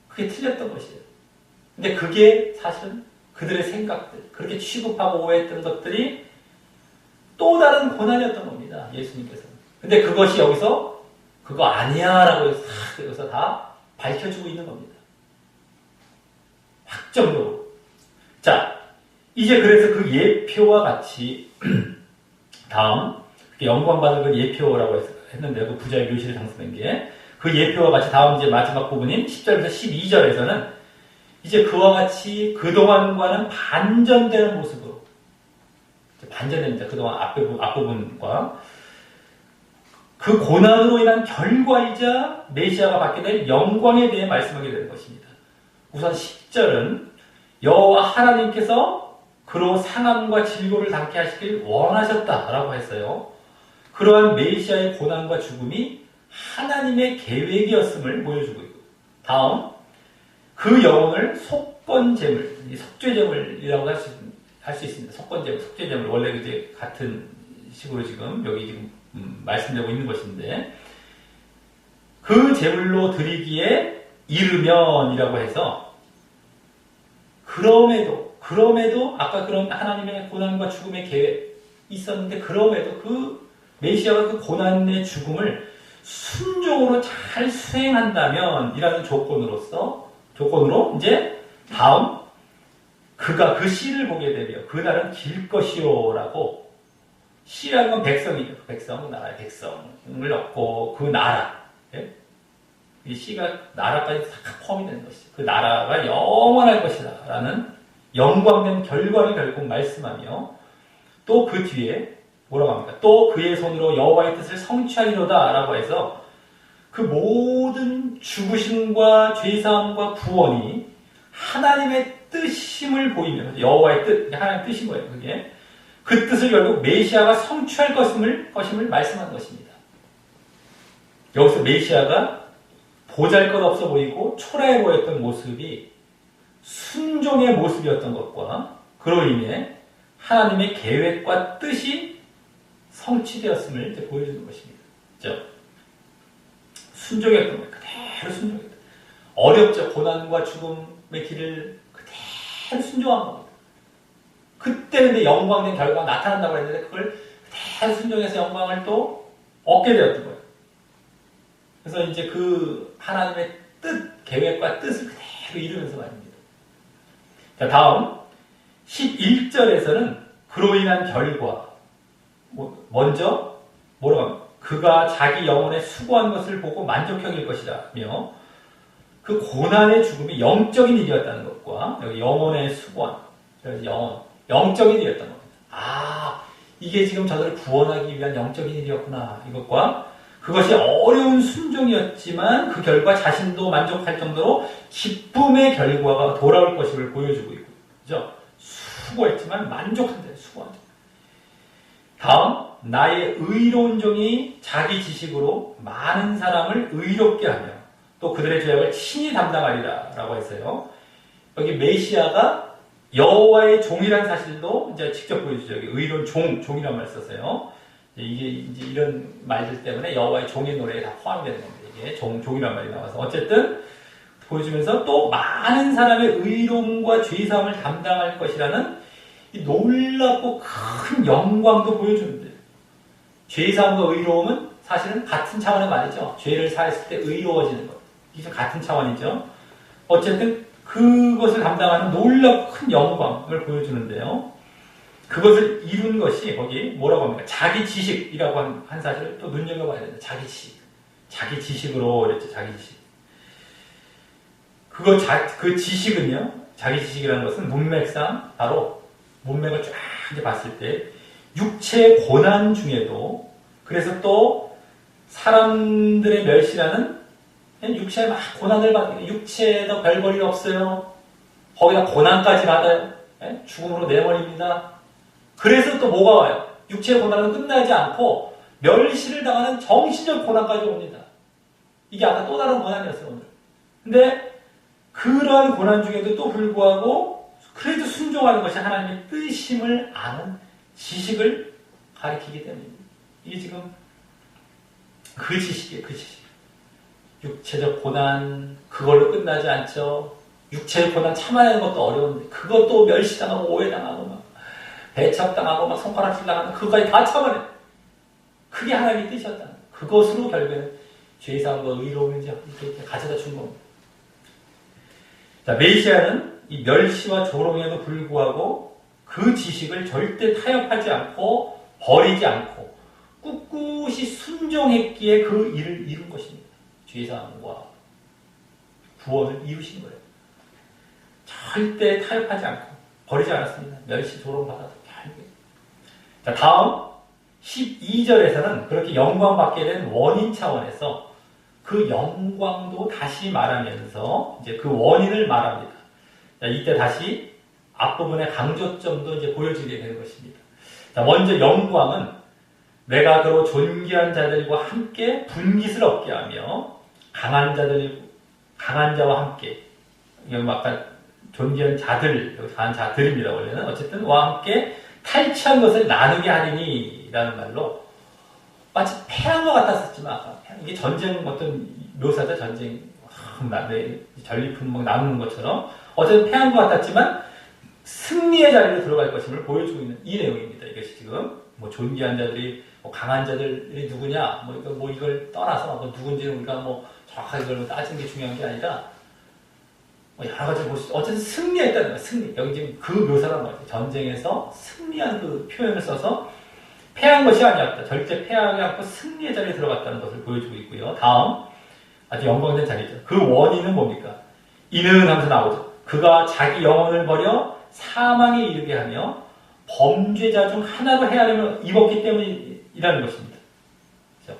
그게 틀렸던 것이에요. 근데 그게 사실은 그들의 생각들, 그렇게 취급하고 오해했던 것들이 또 다른 고난이었던 겁니다. 예수님께서는. 근데 그것이 여기서 그거 아니야 라고 여기서 다 밝혀주고 있는 겁니다. 확정적으로. 자, 이제 그래서 그 예표와 같이 다음 영광받을 그 예표라고 했는데 그 부자의 묘실에 장사된 게 그 예표와 같이 다음 이제 마지막 부분인 10절부터 12절에서는 이제 그와 같이 그동안과는 반전되는 모습으로 반전됩니다. 그동안 앞부분과 그 고난으로 인한 결과이자 메시아가 받게 될 영광에 대해 말씀하게 되는 것입니다. 우선 10절은 여호와 하나님께서 그로 상함과 질고를 당케 하시길 원하셨다라고 했어요. 그러한 메시아의 고난과 죽음이 하나님의 계획이었음을 보여주고 있고 다음 그 영혼을 속건제물, 속죄제물이라고 할 수 있습니다. 속건제물, 속죄제물 원래 이제 같은 식으로 지금 여기 지금 말씀되고 있는 것인데 그 제물로 드리기에 이르면이라고 해서 그럼에도 아까 그런 하나님의 고난과 죽음의 계획 있었는데 그럼에도 그 메시아가 그 고난의 죽음을 순종으로 잘 수행한다면 이라는 조건으로 이제 다음 그가 그 씨를 보게 되며 그날은 길 것이요라고 씨라는 건 백성이죠. 나라의 백성을 얻고 그 나라 이 씨가 나라까지 다 포함이 되는 것이죠. 그 나라가 영원할 것이다 라는 영광된 결과를 결국 말씀하며 또 그 뒤에 뭐라고 합니까? 또 그의 손으로 여호와의 뜻을 성취하리로다 라고 해서 그 모든 죽으심과 죄사함과 구원이 하나님의 뜻임을 보이면서 여호와의 뜻, 하나님의 뜻인 거예요. 그게 그 뜻을 결국 메시아가 성취할 것임을 말씀한 것입니다. 여기서 메시아가 보잘것없어 보이고 초라해 보였던 모습이 순종의 모습이었던 것과 그로 인해 하나님의 계획과 뜻이 성취되었음을 이제 보여주는 것입니다. 그렇죠? 순종이었던 거예요. 그대로 순종이었다. 어렵죠. 고난과 죽음의 길을 그대로 순종한 겁니다. 그때 근데 영광된 결과가 나타난다고 했는데 그걸 그대로 순종해서 영광을 또 얻게 되었던 거예요. 그래서 이제 그 하나님의 뜻, 계획과 뜻을 그대로 이루면서 말입니다. 자, 다음 11절에서는 그로 인한 결과 먼저 뭐라고 합니까? 그가 자기 영혼에 수고한 것을 보고 만족해 여길 것이라며 그 고난의 죽음이 영적인 일이었다는 것과 여기 영혼의 수고한 영적인 일이었던 겁니다. 아, 이게 지금 저들을 구원하기 위한 영적인 일이었구나. 이것과 그것이 어려운 순종이었지만 그 결과 자신도 만족할 정도로 기쁨의 결과가 돌아올 것임을 보여주고 있고, 그죠? 수고했지만 만족한다. 수고한다. 다음, 나의 의로운 종이 자기 지식으로 많은 사람을 의롭게 하며 또 그들의 죄악을 친히 담당하리라 라고 했어요. 여기 메시아가 여호와의 종이라는 사실도 이제 직접 보여주죠. 여기 의로운 종이란 말을 썼어요. 이게 이제 이런 말들 때문에 여호와의 종의 노래에 다 포함되는 겁니다. 이게 종이란 말이 나와서 어쨌든 보여주면서 또 많은 사람의 의로움과 죄사함을 담당할 것이라는 이 놀랍고 큰 영광도 보여주는데 죄사함과 의로움은 사실은 같은 차원의 말이죠. 죄를 사했을 때 의로워지는 것. 이게 같은 차원이죠. 어쨌든 그것을 담당하는 놀랍고 큰 영광을 보여주는데요. 그것을 이룬 것이 거기 뭐라고 합니까? 자기 지식이라고 한 사실을 또 눈여겨봐야 된다. 자기 지식. 자기 지식으로 그랬죠. 자기 지식. 그 지식은요. 자기 지식이라는 것은 문맥상 바로 문맥을 쫙 이제 봤을 때 육체의 고난 중에도 그래서 또 사람들의 멸시라는 육체에 막 고난을 받는 육체에도 별 볼일 없어요. 거기다 고난까지 받아요. 죽음으로 내버립니다. 그래서 또 뭐가 와요? 육체의 고난은 끝나지 않고 멸시를 당하는 정신적 고난까지 옵니다. 이게 아까 또 다른 고난이었어요, 오늘. 근데 그러한 고난 중에도 또 불구하고 그래도 순종하는 것이 하나님의 뜻임을 아는 지식을 가리키기 때문입니다. 이게 지금 그 지식이에요, 그 지식. 육체적 고난, 그걸로 끝나지 않죠. 육체의 고난 참아내는 것도 어려운데, 그것도 멸시당하고 오해당하고, 막, 배척당하고, 막, 손가락질 당하고, 그거까지 다 참아내. 그게 하나님의 뜻이었다는 거예요. 그것으로 결국에는 죄사함과 의로움을 이렇게 가져다 준 겁니다. 자, 메시아는 이 멸시와 조롱에도 불구하고 그 지식을 절대 타협하지 않고, 버리지 않고, 꿋꿋이 순종했기에 그 일을 이룬 것입니다. 죄사함과 구원을 이루신 거예요. 절대 타협하지 않고 버리지 않았습니다. 멸시 조롱받아도 결국에. 자, 다음 12절에서는 그렇게 영광받게 된 원인 차원에서 그 영광도 다시 말하면서 이제 그 원인을 말합니다. 자, 이때 다시 앞부분의 강조점도 이제 보여주게 되는 것입니다. 자, 먼저 영광은 내가 그로 존귀한 자들과 함께 분깃을 얻게 하며 강한 자와 함께, 여기 아까 존귀한 자들, 여기 강한 자들입니다, 원래는. 어쨌든, 와 함께 탈취한 것을 나누게 하리니, 라는 말로, 마치 패한 것 같았었지만, 아까. 이게 전쟁, 어떤 묘사다, 전쟁, 전리품 막 나누는 것처럼, 어쨌든 패한 것 같았지만 승리의 자리로 들어갈 것임을 보여주고 있는 이 내용입니다. 이것이 지금 뭐 존귀한 자들이 뭐 강한 자들이 누구냐 뭐 이걸 떠나서 뭐 누군지는 우리가 뭐 정확하게 그걸 따지는 게 중요한 게 아니라 뭐 여러 가지를 볼 수 있어. 어쨌든 승리했다는 거야. 승리. 여기 지금 그 묘사란 말이에요. 전쟁에서 승리한 그 표현을 써서 패한 것이 아니었다. 절대 패하지 않고 승리의 자리에 들어갔다는 것을 보여주고 있고요. 다음 아주 영광된 자리죠. 그 원인은 뭡니까? 이는 하면서 나오죠. 그가 자기 영혼을 버려 사망에 이르게 하며 범죄자 중 하나로 헤아림을 입었기 때문이라는 것입니다. 그렇죠?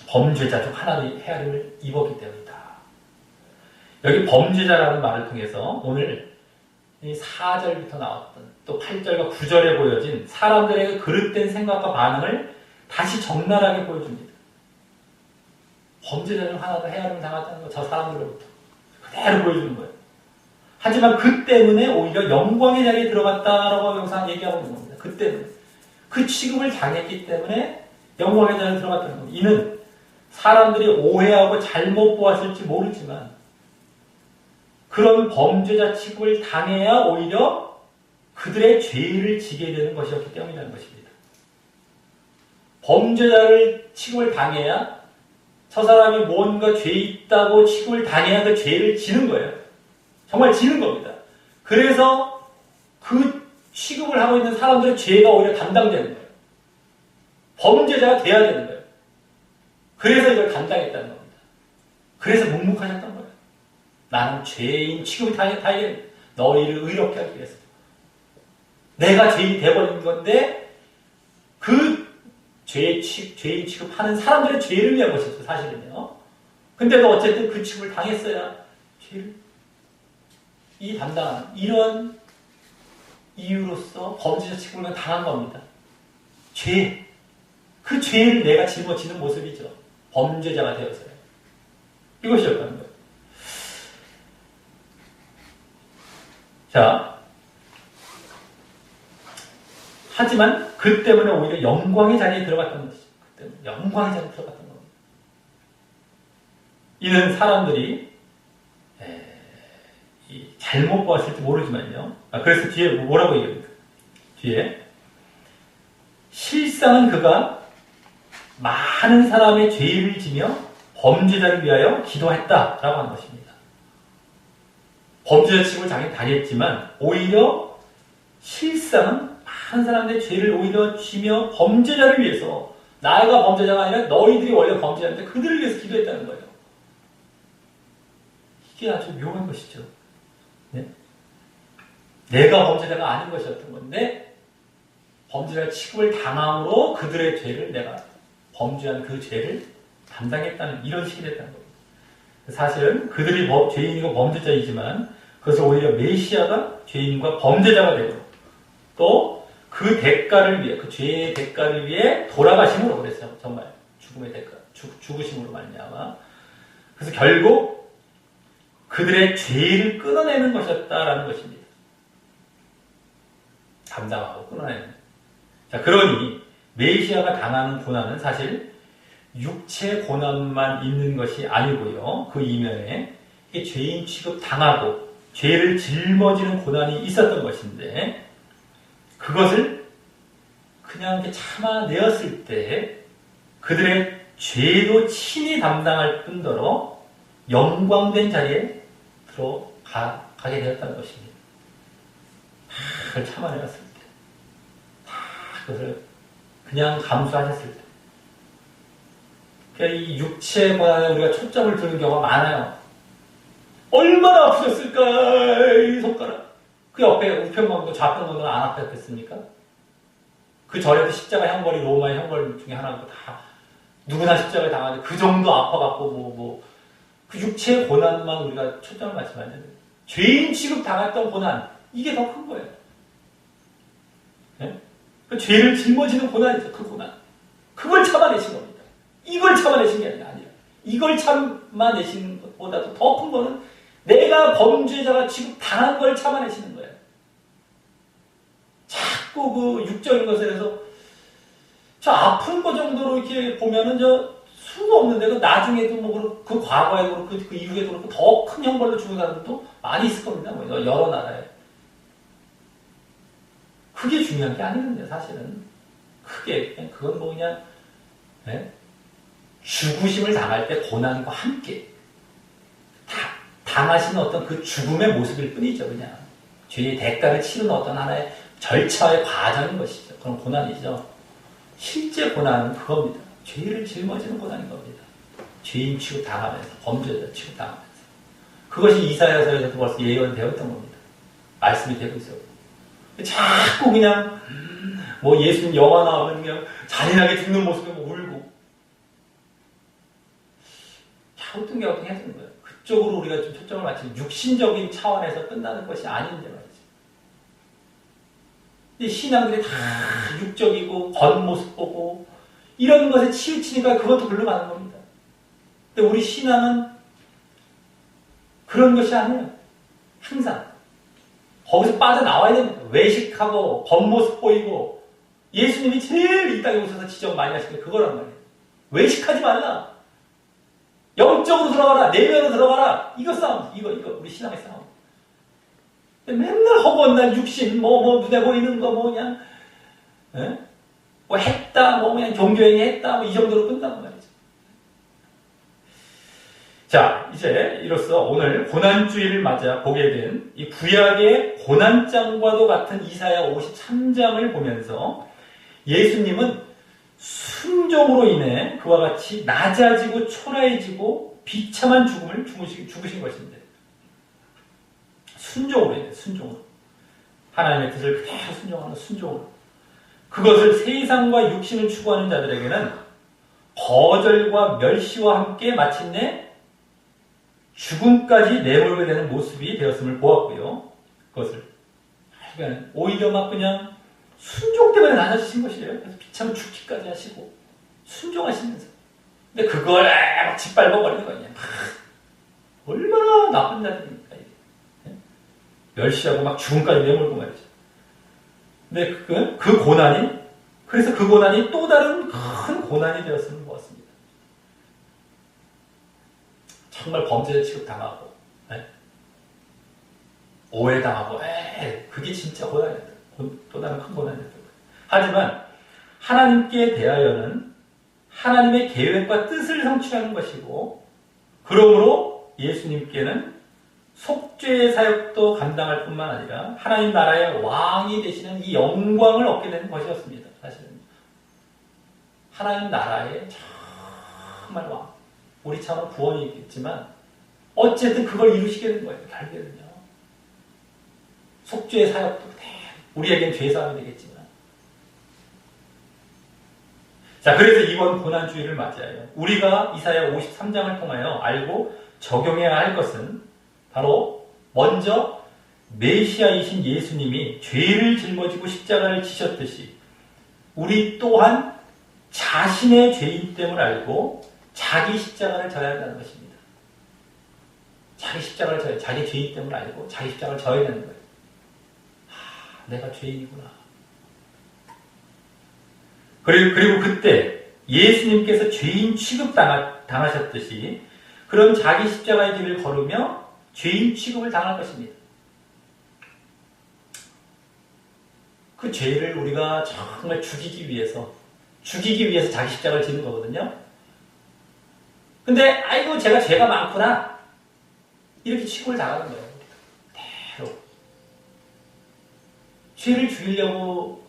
범죄자 중 하나로 헤아림을 입었기 때문이다. 여기 범죄자라는 말을 통해서 오늘 이 4절부터 나왔던 또 8절과 9절에 보여진 사람들의 그릇된 생각과 반응을 다시 적나라하게 보여줍니다. 범죄자 중 하나도 헤아림을 당했다는 거 저 사람들로부터 그대로 보여주는 거예요. 하지만 그 때문에 오히려 영광의 자리에 들어갔다라고 여기서 얘기하고 있는 겁니다. 그 때문에. 그 취급을 당했기 때문에 영광의 자리에 들어갔다는 겁니다. 이는 사람들이 오해하고 잘못 보았을지 모르지만 그런 범죄자 취급을 당해야 오히려 그들의 죄를 지게 되는 것이었기 때문이라는 것입니다. 범죄자를 취급을 당해야 저 사람이 뭔가 죄 있다고 취급을 당해야 그 죄를 지는 거예요. 정말 지는 겁니다. 그래서 그 취급을 하고 있는 사람들의 죄가 오히려 담당되는 거예요. 범죄자가 돼야 되는 거예요. 그래서 이걸 감당했다는 겁니다. 그래서 묵묵하셨던 거예요. 나는 죄인 취급을 당해 너희를 의롭게 하기 위해서. 내가 죄인이 돼버린 건데 그 죄인 취급하는 사람들의 죄를 위한 것이죠. 사실은요. 근데도 어쨌든 그 취급을 당했어야 죄를 이 담당하는 이런 이유로서 범죄자 취급을 당한 겁니다. 죄. 그 죄를 내가 짊어지는 모습이죠. 범죄자가 되어서요. 이것이 였다는 거예요. 자, 하지만 그 때문에 오히려 영광의 자리에 들어갔던 것이죠. 그 때문에 영광의 자리에 들어갔던 겁니다. 이는 사람들이 잘못 보았을지 모르지만요. 그래서 뒤에 뭐라고 얘기합니까? 뒤에 실상은 그가 많은 사람의 죄를 지며 범죄자를 위하여 기도했다라고 하는 것입니다. 범죄자 취급을 당했지만 오히려 실상은 많은 사람들의 죄를 오히려 지며 범죄자를 위해서 나가 범죄자가 아니라 너희들이 원래 범죄자인데 그들을 위해서 기도했다는 거예요. 이게 아주 묘한 것이죠. 네? 내가 범죄자가 아닌 것이었던 건데 범죄자 취급을 당함으로 그들의 죄를 내가 범죄한 그 죄를 담당했다는 이런 식이 됐다는 겁니다. 사실은 그들이 죄인이고 범죄자이지만 그것을 오히려 메시아가 죄인과 범죄자가 되고 또 그 대가를 위해 그 죄의 대가를 위해 돌아가심으로 그랬어요. 정말 죽음의 대가 죽으심으로 말미암아 그래서 결국 그들의 죄를 끊어내는 것이었다라는 것입니다. 감당하고 끊어내는. 자, 그러니 메시아가 당하는 고난은 사실 육체 고난만 있는 것이 아니고요. 그 이면에 죄인 취급 당하고 죄를 짊어지는 고난이 있었던 것인데 그것을 그냥 이렇게 참아내었을 때 그들의 죄도 친히 담당할 뿐더러 영광된 자리에 들어가게 되었다는 것입니다. 그걸 참아내었을 때, 그것을 그냥 감수하셨을 때, 그러니까 이 육체 고난에 우리가 초점을 두는 경우가 많아요. 얼마나 아프셨을까, 이 손가락. 그 옆에 우편광도 좌편광도는 안 아팠겠습니까? 그 전에도 십자가 형벌이 로마의 형벌 중에 하나고 다 누구나 십자가를 당하는데 그 정도 아파갖고 그 육체의 고난만 우리가 초점을 맞추면 안 돼요. 죄인 취급 당했던 고난 이게 더 큰 거예요. 네? 그 죄를 짊어지는 고난이죠. 그 고난. 그걸 참아내신 겁니다. 이걸 참아내신 게 아니라 이걸 참아내신 것보다도 더 큰 거는 내가 범죄자가 취급 당한 걸 참아내시는 거예요. 자꾸 그 육적인 것에 대해서 저 아픈 거 정도로 이렇게 보면은 저 수가 없는데, 그 나중에도 뭐, 그 과거에도 그렇고, 그 이후에도 그렇고, 더 큰 형벌로 죽은 사람도 많이 있을 겁니다. 뭐 여러 나라에. 그게 중요한 게 아니거든요, 사실은. 크게. 그냥 그건 뭐 그냥, 네? 죽으심을 당할 때 고난과 함께 당하시는 어떤 그 죽음의 모습일 뿐이죠, 그냥. 죄의 대가를 치르는 어떤 하나의 절차의 과정인 것이죠. 그런 고난이죠. 실제 고난은 그겁니다. 죄를 짊어지는 고난인 겁니다. 죄인 취급당하면서, 범죄자 취급당하면서. 그것이 이사야서에서도 벌써 예언되었던 겁니다. 말씀이 되고 있어요. 자꾸 그냥, 뭐 예수님 영화 나오면 그냥 잔인하게 죽는 모습에 뭐 울고. 갸우뚱갸우뚱 해야 되는 거예요. 그쪽으로 우리가 좀 초점을 맞추면 육신적인 차원에서 끝나는 것이 아닌데 말이죠. 근데 신앙들이 다 육적이고, 겉모습 보고, 이런 것에 치우치니까 그것도 글로 가는 겁니다. 근데 우리 신앙은 그런 것이 아니에요. 항상. 거기서 빠져나와야 됩니다. 외식하고, 겉모습 보이고, 예수님이 제일 이 땅에 오셔서 지적 많이 하신 게 그거란 말이에요. 외식하지 말라. 영적으로 들어가라. 내면으로 들어가라. 이거 싸움. 이거. 우리 신앙의 싸움. 맨날 허구한 날 육신, 눈에 보이는 거, 그냥, 에? 뭐 했다, 그냥 종교행위 했다, 이 정도로 끝나는 말이죠. 자, 이제 이로써 오늘 고난주의를 맞아 보게 된 이 구약의 고난장과도 같은 이사야 53장을 보면서 예수님은 순종으로 인해 그와 같이 낮아지고 초라해지고 비참한 죽음을 죽으신 것인데, 순종으로 인해, 순종으로. 하나님의 뜻을 그대로 순종하는 순종으로. 그것을 세상과 육신을 추구하는 자들에게는 거절과 멸시와 함께 마침내 죽음까지 내몰게 되는 모습이 되었음을 보았고요. 그것을. 그러니까 오히려 막 그냥 순종 때문에 낮아지신 것이에요. 그래서 비참한 죽기까지 하시고 순종하시면서. 근데 그걸 막 짓밟아버리는 거냐. 얼마나 나쁜 자들입니까, 이게. 멸시하고 막 죽음까지 내몰고 말이죠. 근데 그 고난이, 그래서 그 고난이 또 다른 큰 고난이 되었음을 보았습니다. 정말 범죄자 취급당하고, 오해당하고, 그게 진짜 고난이다. 또 다른 큰 고난이다. 하지만 하나님께 대하여는 하나님의 계획과 뜻을 성취하는 것이고, 그러므로 예수님께는 속죄의 사역도 감당할 뿐만 아니라 하나님 나라의 왕이 되시는 이 영광을 얻게 되는 것이었습니다. 사실은 하나님 나라의 정말 왕, 우리 차원 구원이 있겠지만 어쨌든 그걸 이루시게 된 거예요. 결국에는요. 속죄의 사역도 우리에겐 죄사함이 되겠지만. 자, 그래서 이번 고난주의를 맞이하여 우리가 이사야 53장을 통하여 알고 적용해야 할 것은 바로 먼저 메시아이신 예수님이 죄를 짊어지고 십자가를 지셨듯이 우리 또한 자신의 죄인됨을 알고 자기 십자가를 져야 한다는 것입니다. 자기 십자가를 져야, 자기 죄인됨을 알고 자기 십자가를 져야 되는 거예요. 내가 죄인이구나. 그리고 그때 예수님께서 죄인 취급당하셨듯이 그런 자기 십자가의 길을 걸으며 죄인 취급을 당할 것입니다. 그 죄를 우리가 정말 죽이기 위해서 자기 십자가를 지는 거거든요. 근데 아이고 제가 죄가 많구나 이렇게 취급을 당하는 거예요. 대로 죄를 죽이려고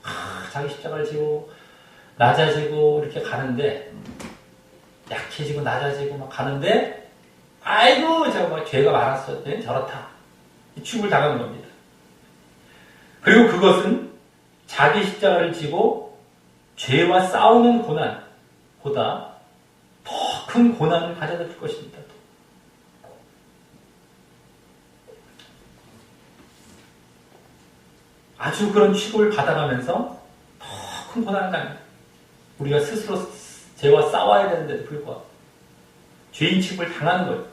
자기 십자가를 지고 낮아지고 이렇게 가는데, 약해지고 낮아지고 막 가는데, 아이고 제가 막 죄가 많았을 때 저렇다 취급을 당하는 겁니다. 그리고 그것은 자기 십자가를 지고 죄와 싸우는 고난보다 더 큰 고난을 가져다 줄 것입니다. 아주 그런 취급을 받아가면서 더 큰 고난을 당합니다. 우리가 스스로 죄와 싸워야 되는데도 불구하고 죄인 취급을 당하는 거예요.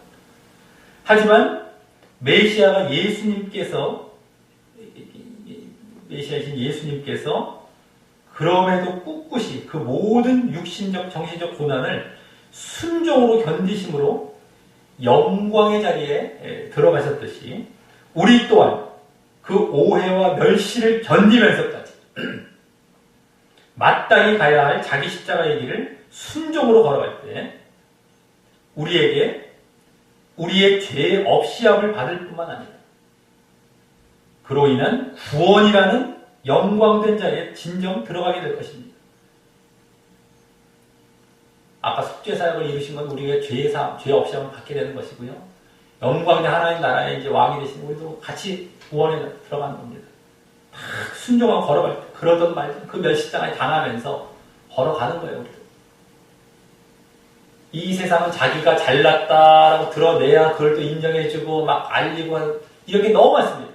하지만 메시아가 메시아이신 예수님께서 그럼에도 꿋꿋이 그 모든 육신적, 정신적 고난을 순종으로 견디심으로 영광의 자리에 들어가셨듯이 우리 또한 그 오해와 멸시를 견디면서까지 마땅히 가야 할 자기 십자가의 길을 순종으로 걸어갈 때 우리에게 우리의 죄 없이함을 받을 뿐만 아니라 그로 인한 구원이라는 영광된 자리에 진정 들어가게 될 것입니다. 아까 속죄사역을 이루신 건 우리가 죄 없이함을 받게 되는 것이고요. 영광된 하나님 나라의 이제 왕이 되신 우리도 같이 구원에 들어가는 겁니다. 다 순종하고 걸어갈 때 그러던 말든 그 멸시당에 당하면서 걸어가는 거예요. 우리도. 이 세상은 자기가 잘났다라고 드러내야 그걸 또 인정해주고 막 알리고 이런 게 너무 많습니다.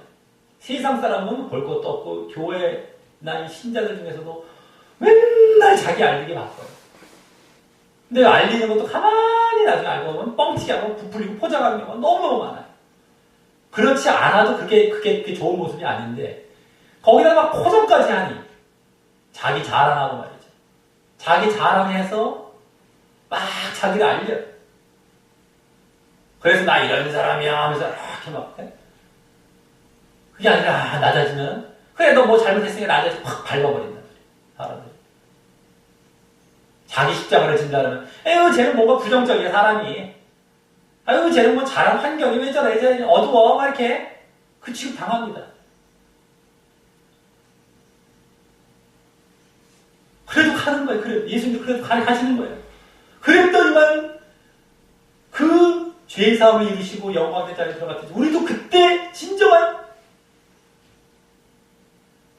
세상 사람은 볼 것도 없고 교회나 이 신자들 중에서도 맨날 자기 알리기 바빠요. 근데 알리는 것도 가만히 나중에 알고 보면 뻥치기 하고 부풀리고 포장하는 경우가 너무너무 많아요. 그렇지 않아도 그게 좋은 모습이 아닌데 거기다가 막 포장까지 하니 자기 자랑하고 말이죠. 자기 자랑해서 막 자기를 알려요. 그래서 나 이런 사람이야 하면서 이렇게 막 해. 그게 아니라 낮아지면 그래 너 뭐 잘못했으니까 낮아지면 확 밟아버린다. 사람들이. 자기 십자가를 진다면 에휴 쟤는 뭔가 부정적이야 사람이. 아유 쟤는 뭐 잘한 환경이 왜 저래 쟤 어두워 막 이렇게 그 취급 당합니다. 그래도 가는 거예요. 그래도 예수님도 그래도 가시는 거예요. 그랬더니만 그 죄사함을 이루시고 영광의 자리에 들어갔듯이 우리도 그때 진정한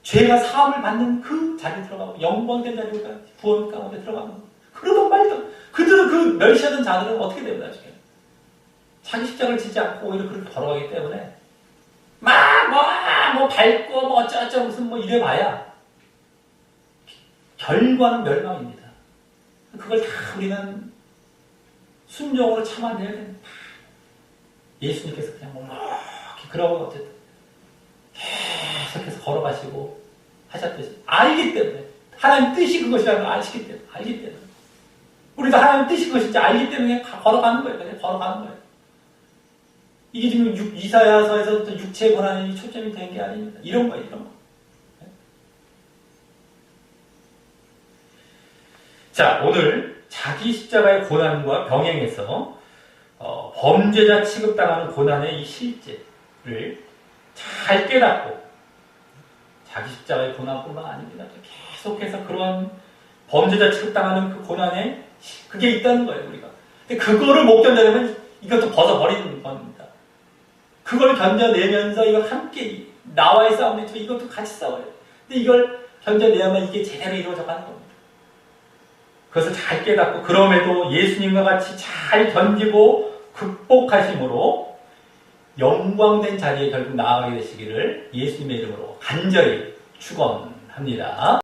죄가 사함을 받는 그 자리에 들어가고 영광된 자리에 구원 가운데 들어가는 거예요. 그러던 말던 그들은 그 멸시하던 자들은 어떻게 됩니다. 나중에 자기 십자가를 지지 않고 오히려 그렇게 걸어가기 때문에 막 뭐 밟고 뭐 어쩌고저쩌고 무슨 뭐 이래봐야 결과는 멸망입니다. 그걸 다 우리는 순종으로 참아내야 됩니다. 예수님께서 그냥 뭐 이렇게 그러고 어쨌든 계속해서 걸어가시고 하셨듯이 알기 때문에 하나님 뜻이 그것이라는 걸 아시기 때문에 알기 때문에 우리도 하나님 뜻이 그것인지 알기 때문에 걸어가는 거예요. 그냥 걸어가는 거예요. 이게 지금 이사야서에서부터 육체의 고난이 초점이 된 게 아닙니다. 이런 거예요. 이런 거. 자, 오늘 자기 십자가의 고난과 병행해서 범죄자 취급당하는 고난의 이 실제를 잘 깨닫고 자기 십자가의 고난뿐만 아닙니다. 계속해서 그런 범죄자 취급당하는 그 고난에 그게 있다는 거예요. 우리가. 근데 그거를 못 견뎌내면 이것도 벗어버리는 겁니다. 그걸 견뎌내면서 이거 함께 나와의 싸움이 있지만 이것도 같이 싸워요. 근데 이걸 견뎌내야만 이게 제대로 이루어져 가는 겁니다. 그것을 잘 깨닫고 그럼에도 예수님과 같이 잘 견디고 극복하심으로 영광된 자리에 결국 나아가게 되시기를 예수님의 이름으로 간절히 축원합니다.